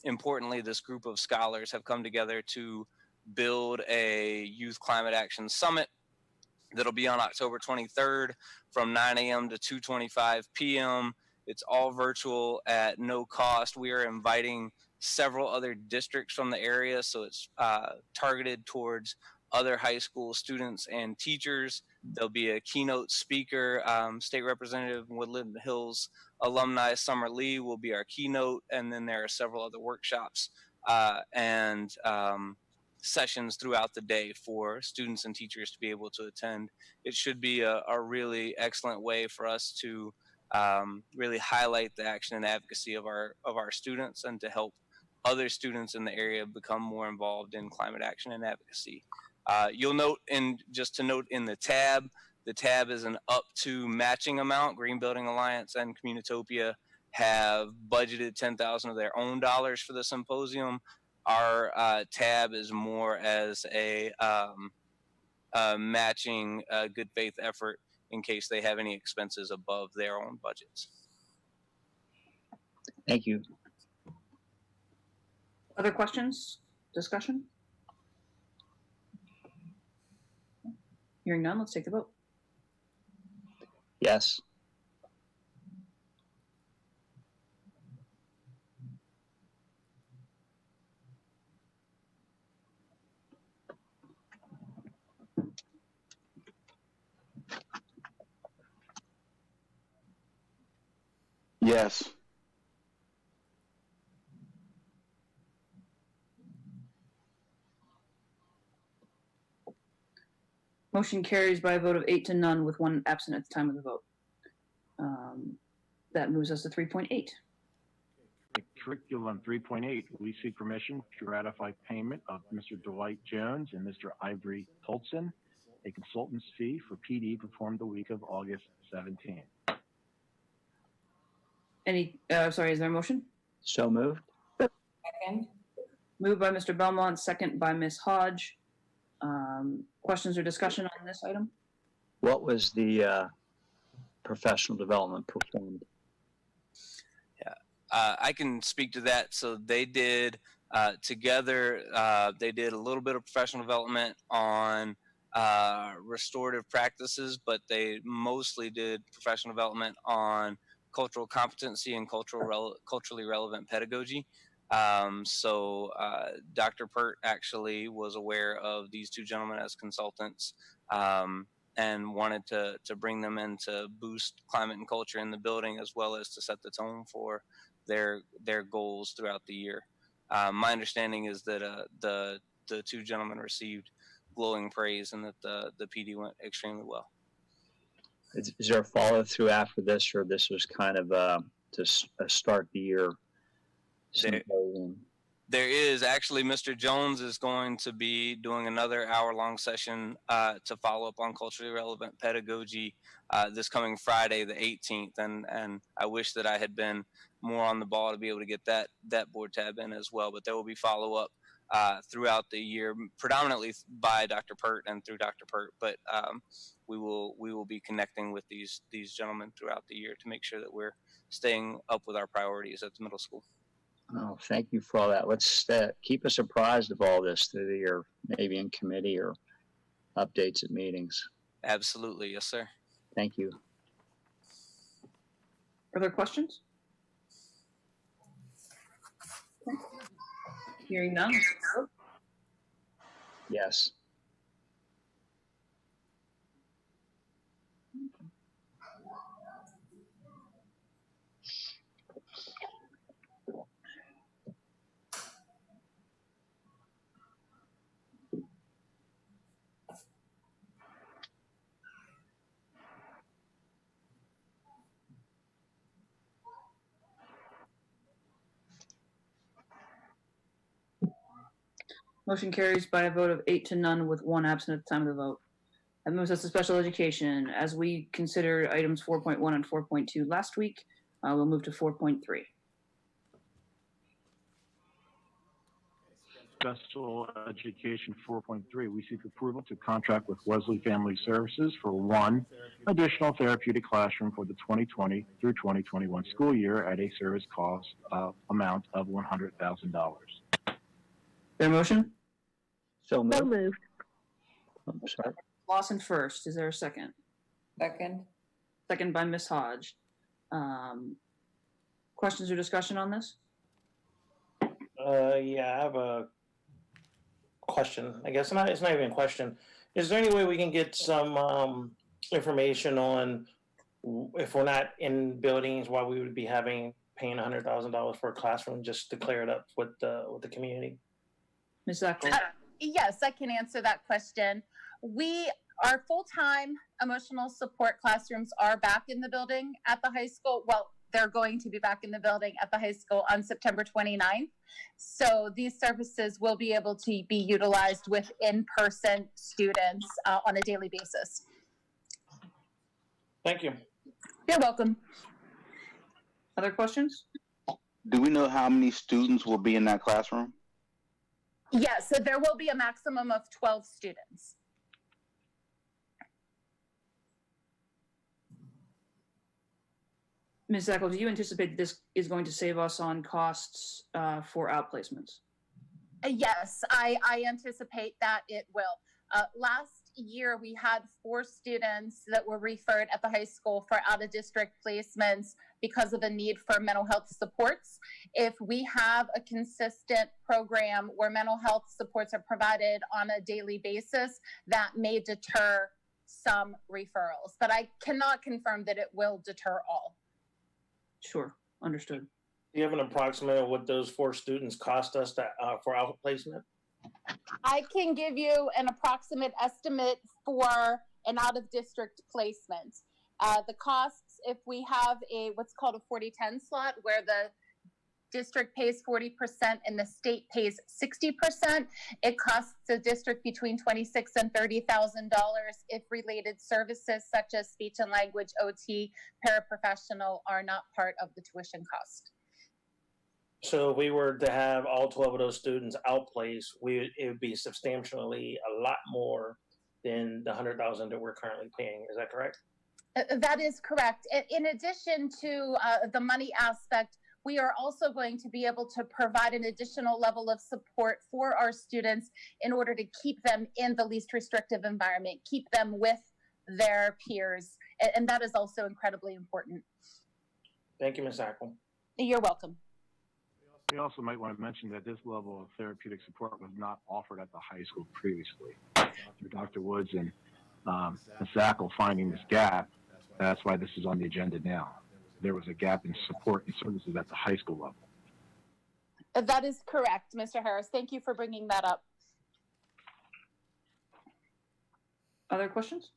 importantly, this group of scholars have come together to build a Youth Climate Action Summit that'll be on October 23rd from 9 a.m. to 2:25 p.m. It's all virtual at no cost. We are inviting several other districts from the area, so it's targeted towards other high school students and teachers. There'll be a keynote speaker. State Representative Woodland Hills alumni Summer Lee will be our keynote, and then there are several other workshops and sessions throughout the day for students and teachers to be able to attend. It should be a really excellent way for us to really highlight the action and advocacy of our students, and to help other students in the area become more involved in climate action and advocacy. You'll note, just to note in the tab is an up to matching amount. Green Building Alliance and Communitopia have budgeted $10,000 of their own dollars for the symposium. Our tab is more as a matching good faith effort in case they have any expenses above their own budgets. Thank you. Other questions? Discussion? Hearing none, let's take the vote. Yes. Yes. Motion carries by a vote of 8 to none with 1 absent at the time of the vote. That moves us to 3.8. Curriculum 3.8, we seek permission to ratify payment of Mr. Dwight Jones and Mr. Ivory Tolson, a consultant's fee for PD performed the week of August 17th. Sorry, is there a motion? So moved. Second. Moved by Mr. Belmont, second by Ms. Hodge. Questions or discussion on this item? What was the professional development performed? I can speak to that. So they did together, they did a little bit of professional development on restorative practices, but they mostly did professional development on cultural competency and culturally relevant pedagogy. So Dr. Pert actually was aware of these two gentlemen as consultants and wanted to bring them in to boost climate and culture in the building, as well as to set the tone for their goals throughout the year. My understanding is that the two gentlemen received glowing praise and that the PD went extremely well. Is there a follow through after this, or this was kind of to start the year? There is actually, Mr. Jones is going to be doing another hour-long session to follow up on culturally relevant pedagogy this coming Friday, the 18th, and I wish that I had been more on the ball to be able to get that board tab in as well. But there will be follow-up throughout the year, predominantly by Dr. Pert and through Dr. Pert, but we will be connecting with these gentlemen throughout the year to make sure that we're staying up with our priorities at the middle school. Oh, thank you for all that. Let's keep us apprised of all this through the year, maybe in committee or updates at meetings. Absolutely. Yes, sir. Thank you. Further questions? Hearing none. Yes. Motion carries by a vote of 8 to none with 1 absent at the time of the vote. That moves us to special education. As we considered items 4.1 and 4.2 last week, We'll move to 4.3. Special Education 4.3, we seek approval to contract with Wesley Family Services for one additional therapeutic classroom for the 2020 through 2021 school year at a service cost amount of $100,000. There a motion? So moved. So moved. I'm sorry. Lawson first. Is there a second? Second. Second by Ms. Hodge. Questions or discussion on this? Yeah, I have a question. I guess it's not even a question. Is there any way we can get some information on if we're not in buildings, why we would be paying $100,000 for a classroom, just to clear it up with the community? Ms. Eckel? Yes, I can answer that question. Our full-time emotional support classrooms are back in the building at the high school. Well, they're going to be back in the building at the high school on September 29th. So these services will be able to be utilized with in-person students on a daily basis. Thank you. You're welcome. Other questions? Do we know how many students will be in that classroom? Yes, so there will be a maximum of 12 students. Ms. Eckel, do you anticipate that this is going to save us on costs for outplacements? Yes, I anticipate that it will. Last year, we had 4 students that were referred at the high school for out-of-district placements because of a need for mental health supports. If we have a consistent program where mental health supports are provided on a daily basis, that may deter some referrals, but I cannot confirm that it will deter all. Sure, understood. Do you have an approximate of what those 4 students cost us for outplacement? I can give you an approximate estimate for an out-of-district placement. The costs, if we have what's called a 40-10 slot, where the district pays 40% and the state pays 60%, it costs the district between $26,000 and $30,000 if related services such as speech and language, OT, paraprofessional are not part of the tuition cost. So if we were to have all 12 of those students outplaced, it would be substantially a lot more than the $100,000 that we're currently paying. Is that correct? That is correct. In addition to the money aspect, we are also going to be able to provide an additional level of support for our students in order to keep them in the least restrictive environment, keep them with their peers. And that is also incredibly important. Thank you, Ms. Eckel. You're welcome. We also might want to mention that this level of therapeutic support was not offered at the high school previously. Through Dr. Woods and Ms. Eckel finding this gap, that's why this is on the agenda now. There was a gap in support and services at the high school level. That is correct, Mr. Harris. Thank you for bringing that up. Other questions?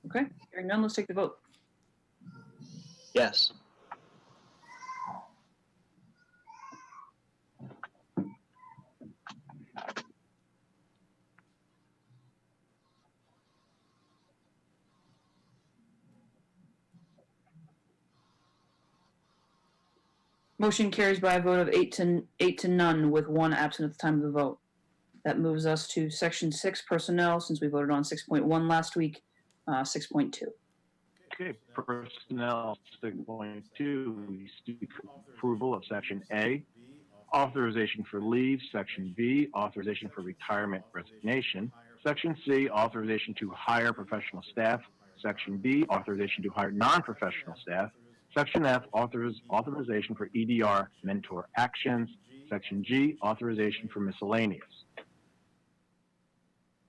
Okay, hearing none, let's take the vote. Yes. Motion carries by a vote of 8 to none with 1 absent at the time of the vote. That moves us to Section 6 personnel, since we voted on 6.1 last week, 6.2. Okay, personnel 6.2, we seek approval of Section A, authorization for leave. Section B, authorization for retirement resignation. Section C, authorization to hire professional staff. Section B, authorization to hire non-professional staff. Section F, authorization for EDR mentor actions. Section G, authorization for miscellaneous.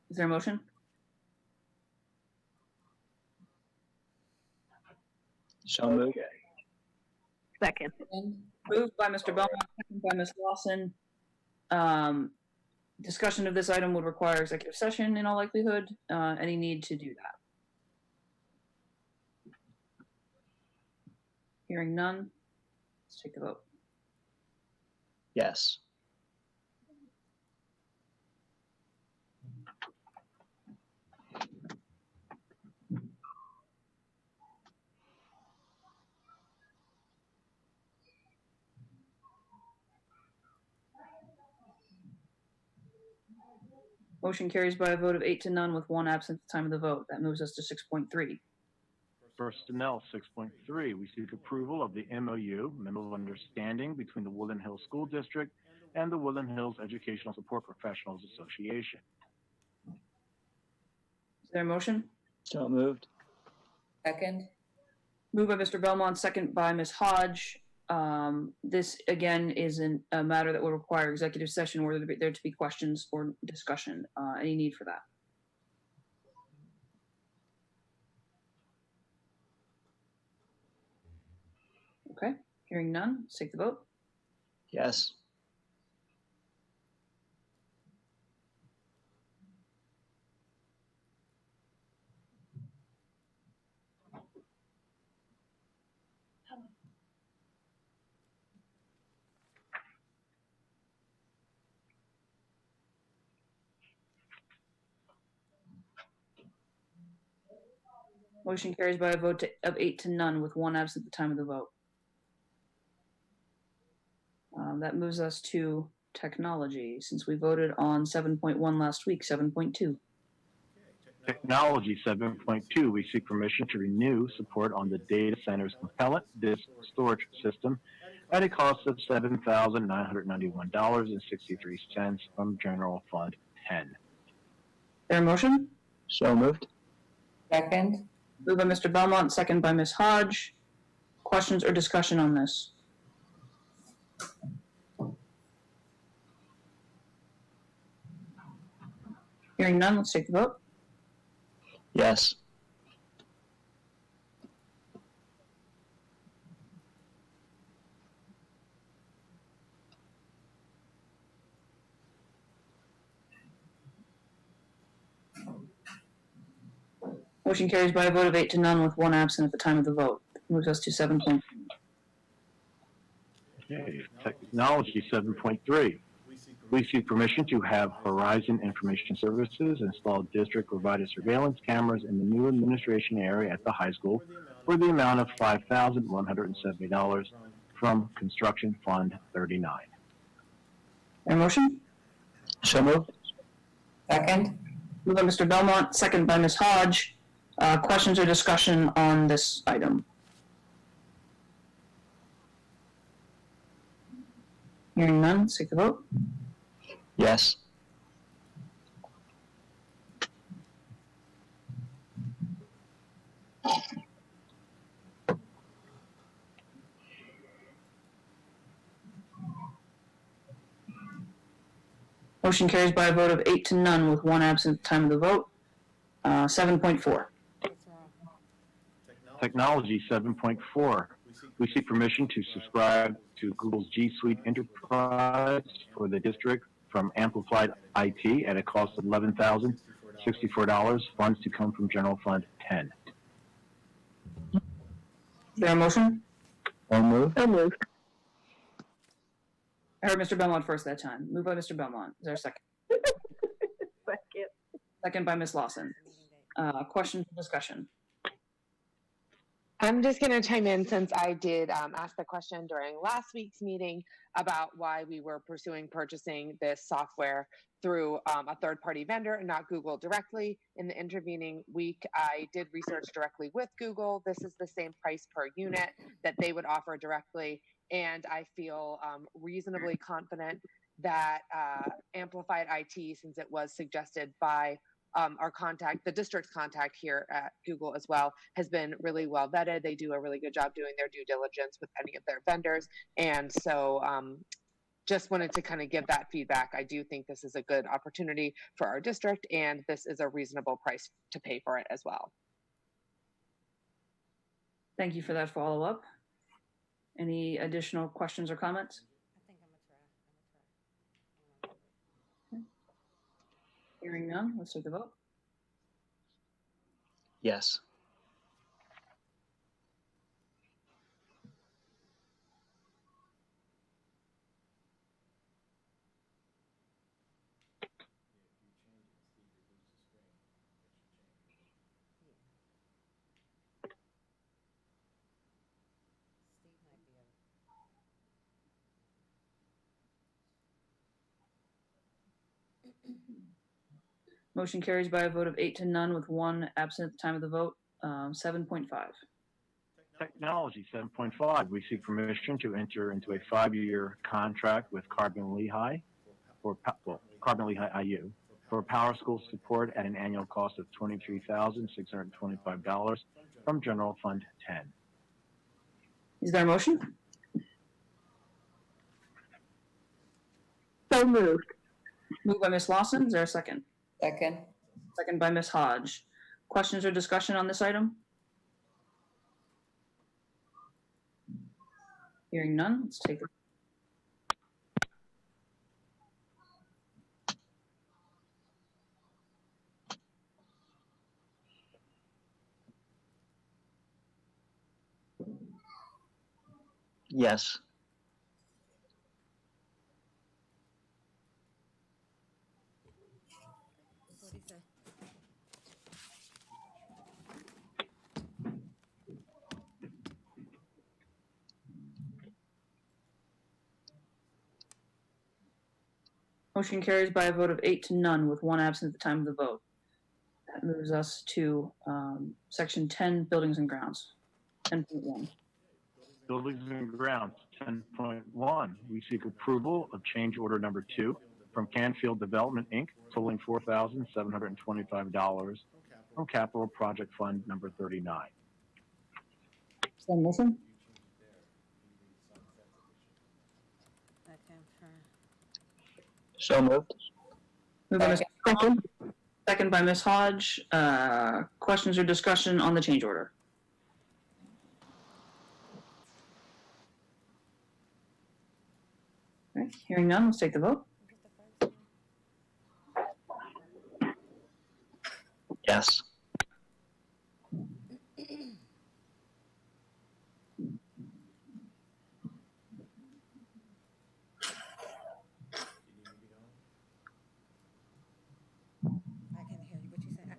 Is there a motion? So moved. Second. Moved by Mr. Belmont, second by Ms. Lawson. Discussion of this item would require executive session in all likelihood. Any need to do that? Hearing none, let's take the vote. Yes. Motion carries by a vote of 8-0 with 1 absent at the time of the vote. That moves us to 6.3. Personnel 6.3, we seek approval of the MOU, Memo of Understanding, between the Woodland Hills School District and the Woodland Hills Educational Support Professionals Association. Is there a motion? So moved. Second. Moved by Mr. Belmont, second by Ms. Hodge. This, again, is a matter that will require executive session where there to be questions or discussion. Any need for that? Okay, hearing none, let's take the vote. Yes. Motion carries by a vote of 8-0 with 1 absent at the time of the vote. That moves us to technology, since we voted on 7.1 last week. 7.2. Technology 7.2, we seek permission to renew support on the data center's compellent disk storage system at a cost of $7,991.63 from General Fund 10. There a motion? So moved. Second. Moved by Mr. Belmont, second by Ms. Hodge. Questions or discussion on this? Hearing none, let's take the vote. Yes. Motion carries by a vote of 8-0 with 1 absent at the time of the vote. Moves us to 7.3. Okay, technology 7.3. We seek permission to have Horizon Information Services install district-provided surveillance cameras in the new administration area at the high school for the amount of $5,170 from Construction Fund 39. There a motion? So moved. Second. Moved by Mr. Belmont, second by Ms. Hodge. Questions or discussion on this item? Hearing none, let's take the vote. Yes. Motion carries by a vote of 8-0 with 1 absent at the time of the vote. 7.4. Technology 7.4. We seek permission to subscribe to Google's G Suite Enterprise for the district from Amplified IT at a cost of $11,064. Funds to come from General Fund 10. Is there a motion? So moved. So moved. I heard Mr. Belmont first that time. Moved by Mr. Belmont. Is there a second? Second. Second by Ms. Lawson. Questions or discussion? I'm just going to chime in since I did ask the question during last week's meeting about why we were pursuing purchasing this software through a third-party vendor and not Google directly. In the intervening week, I did research directly with Google. This is the same price per unit that they would offer directly, and I feel reasonably confident that Amplified IT, since it was suggested by our contact, the district's contact here at Google as well, has been really well vetted. They do a really good job doing their due diligence with any of their vendors. And so just wanted to kind of give that feedback. I do think this is a good opportunity for our district, and this is a reasonable price to pay for it as well. Thank you for that follow-up. Any additional questions or comments? Hearing none, let's take the vote. Yes. Motion carries by a vote of 8 to none with 1 absent at the time of the vote. 7.5. Technology 7.5, we seek permission to enter into a 5-year contract with Carbon Lehigh Carbon Lehigh IU for Power School support at an annual cost of $23,625 from General Fund 10. Is there a motion? So moved. Moved by Ms. Lawson. Is there a second? Second. Second by Ms. Hodge. Questions or discussion on this item? Hearing none, let's take the Yes. What'd he say? motion carries by a vote of 8 to none with 1 absent at the time of the vote. That moves us to section 10, buildings and grounds. 10.1. Buildings and grounds 10.1, we seek approval of change order number 2 from Canfield Development Inc. totaling $4,725 from Capital Project Fund number 39. Is there a motion? So moved. Moved by Ms. Crawford, second by Ms. Hodge. Questions or discussion on the change order? Okay, hearing none, let's take the vote. Yes. I can't hear you. What you said?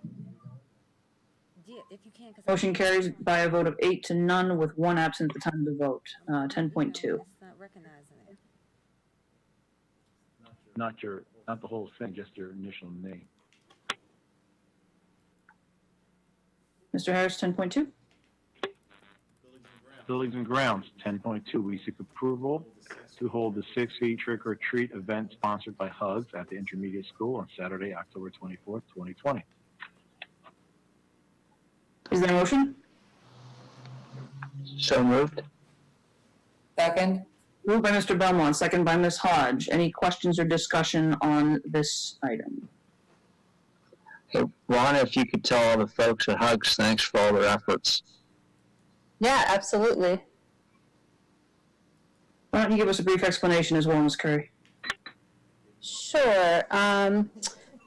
Yeah, if you can. Motion carries by a vote of 8 to none with 1 absent at the time of the vote. 10.2. It's not recognizing it. Not the whole thing, just your initial name. Mr. Harris, 10.2. Buildings and grounds 10.2, we seek approval to hold the 6 feet trick or treat event sponsored by Hugs at the intermediate school on Saturday, October 24th, 2020. Is there a motion? So moved. Second. Moved by Mr. Belmont, second by Ms. Hodge. Any questions or discussion on this item? Hey, Ron, if you could tell all the folks at Hugs, thanks for all their efforts. Yeah, absolutely. Why don't you give us a brief explanation as well, Ms. Curry? Sure.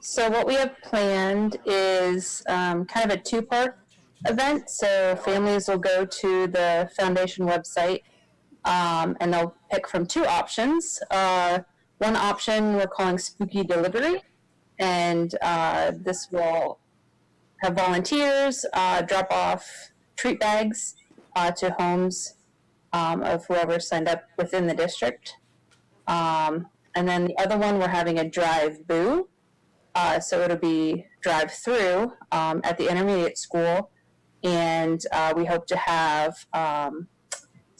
So what we have planned is kind of a 2-part event. So families will go to the foundation website and they'll pick from 2 options. One option we're calling Spooky Delivery, and this will have volunteers drop off treat bags to homes of whoever signed up within the district. And then the other one, we're having a drive-boo. So it'll be drive-through at the intermediate school, and we hope to have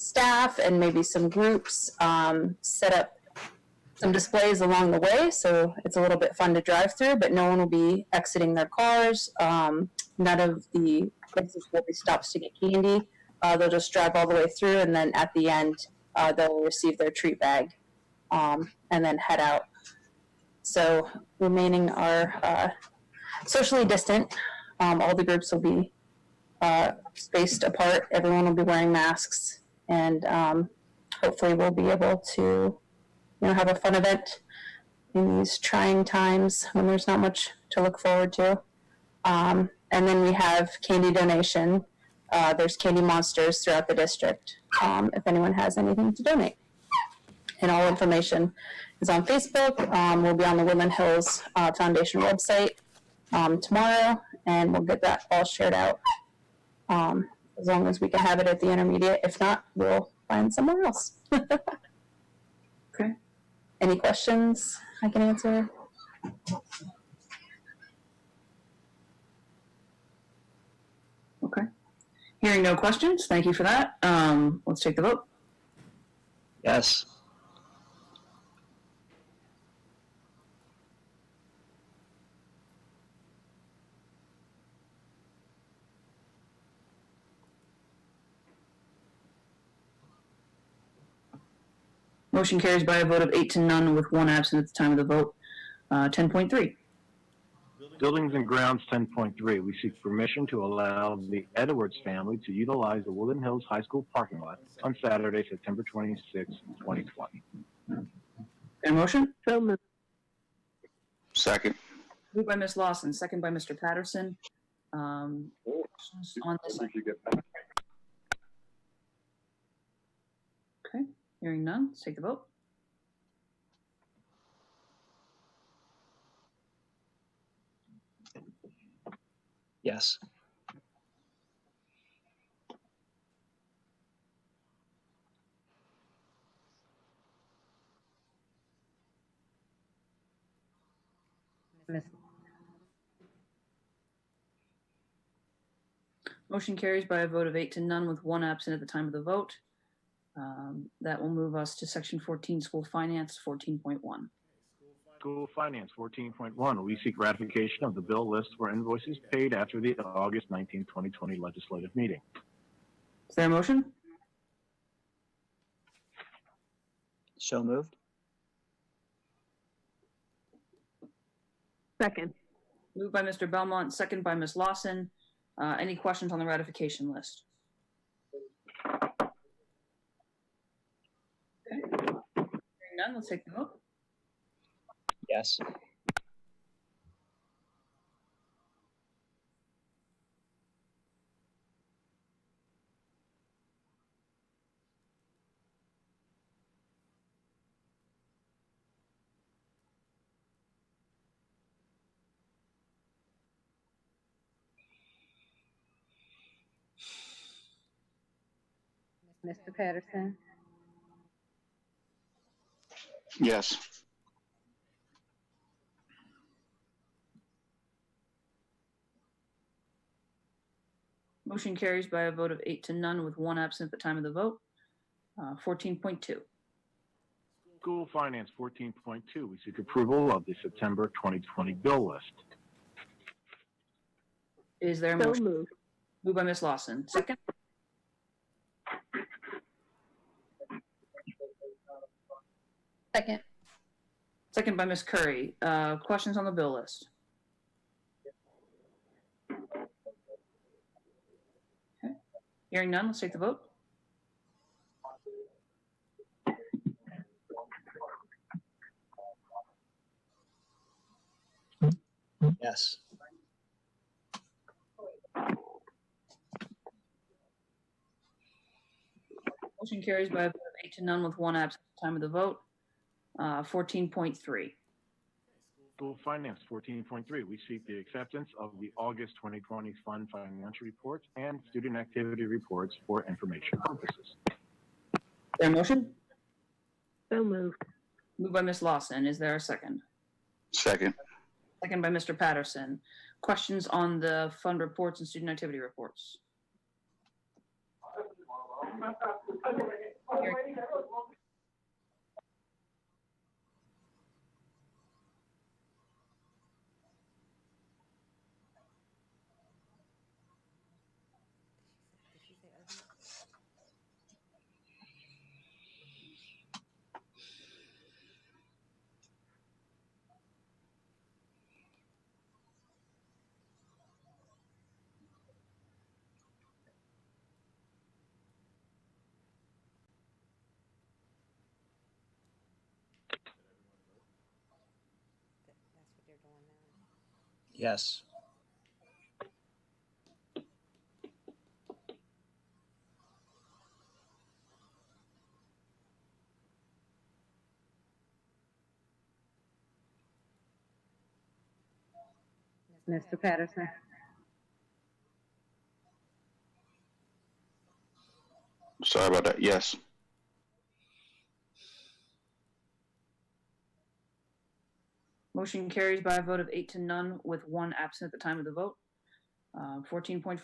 staff and maybe some groups set up some displays along the way, so it's a little bit fun to drive through, but no one will be exiting their cars. None of the places will be stops to get candy. They'll just drive all the way through, and then at the end, they'll receive their treat bag and then head out. So remaining are socially distant. All the groups will be spaced apart. Everyone will be wearing masks, and hopefully we'll be able to have a fun event in these trying times when there's not much to look forward to. And then we have candy donation. There's candy monsters throughout the district if anyone has anything to donate. And all information is on Facebook. We'll be on the Woodland Hills Foundation website tomorrow, and we'll get that all shared out as long as we can have it at the intermediate. If not, we'll find somewhere else. Okay. Any questions I can answer? Okay. Hearing no questions, thank you for that. Let's take the vote. Yes. Motion carries by a vote of 8 to none with 1 absent at the time of the vote. 10.3. Buildings and grounds 10.3. We seek permission to allow the Edwards family to utilize the Woodland Hills High School parking lot on Saturday, September 26, 2020. A motion? So moved. Second. Moved by Ms. Lawson, second by Mr. Patterson. Questions on this? Okay, hearing none, let's take the vote. Yes. Miss, Motion carries by a vote of 8 to none with 1 absent at the time of the vote. That will move us to section 14, school finance 14.1. School Finance 14.1. We seek ratification of the bill list for invoices paid after the August 19, 2020 legislative meeting. Is there a motion? So moved. Second. Moved by Mr. Belmont, second by Ms. Lawson. Any questions on the ratification list? Okay. Hearing none, let's take the vote. Yes. Mr. Patterson, Yes. Motion carries by a vote of 8 to none with 1 absent at the time of the vote. 14.2. School Finance 14.2. We seek approval of the September 2020 bill list. Is there a So motion? moved. Moved by Ms. Lawson. Second? Second. Second by Ms. Curry. Questions on the bill list? Okay. Hearing none, let's take the vote. Yes. Motion carries by a vote of 8 to none with 1 absent at the time of the vote. 14.3. School Finance 14.3. We seek the acceptance of the August 2020 fund financial reports and student activity reports for information purposes. Is there a motion? So moved. Moved by Ms. Lawson. Is there a second? Second. Second by Mr. Patterson. Questions on the fund reports and student activity reports? Did she say urgent? That's what they're doing now. Yes. Mr. Patterson, Sorry about that. Yes. Motion carries by a vote of 8 to none with 1 absent at the time of the vote. 14.4.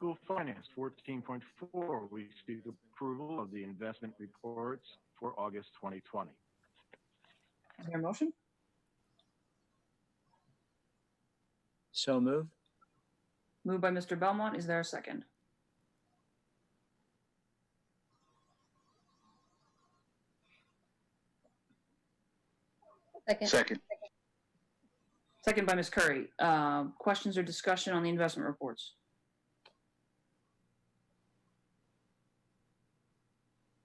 School Finance, 14.4, we seek approval of the investment reports for August 2020. Is there a motion? So moved. Moved by Mr. Belmont. Is there a second? Second. Second by Ms. Curry. Questions or discussion on the investment reports?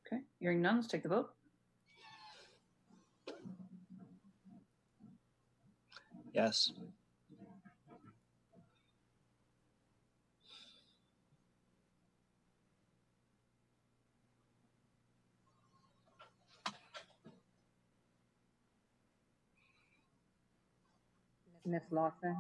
Okay, hearing none, let's take the vote. Yes. Ms. Lawson?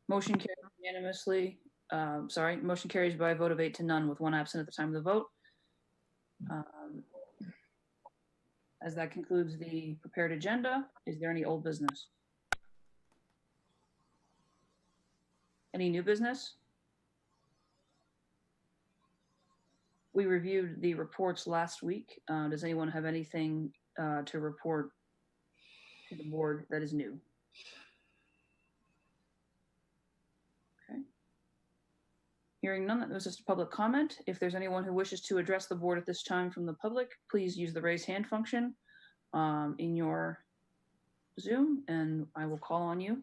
Motion carries unanimously. Motion carries by a vote of 8 to none with 1 absent at the time of the vote. As that concludes the prepared agenda, is there any old business? Any new business? We reviewed the reports last week. Does anyone have anything to report to the board that is new? Okay. Hearing none, that was just a public comment. If there's anyone who wishes to address the board at this time from the public, please use the raise hand function in your Zoom, and I will call on you.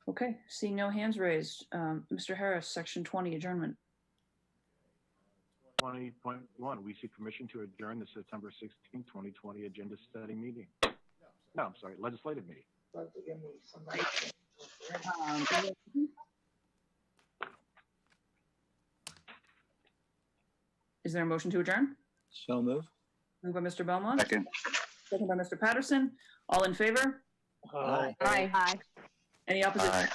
Okay, seeing no hands raised. Mr. Harris, Section 20, adjournment. 20.1, we seek permission to adjourn the September 16, 2020 agenda setting meeting. No, I'm sorry, legislative meeting. Is there a motion to adjourn? So moved. Moved by Mr. Belmont. Second. Second by Mr. Patterson. All in favor? Aye. Aye. Any opposition? Aye.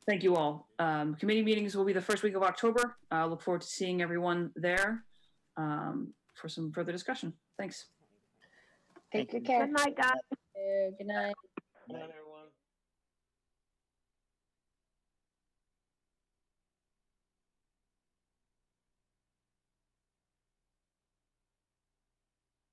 Thank you all. Committee meetings will be the first week of October. I look forward to seeing everyone there for some further discussion. Thanks. Take good care. Good night, guys. Good night. Good night, everyone.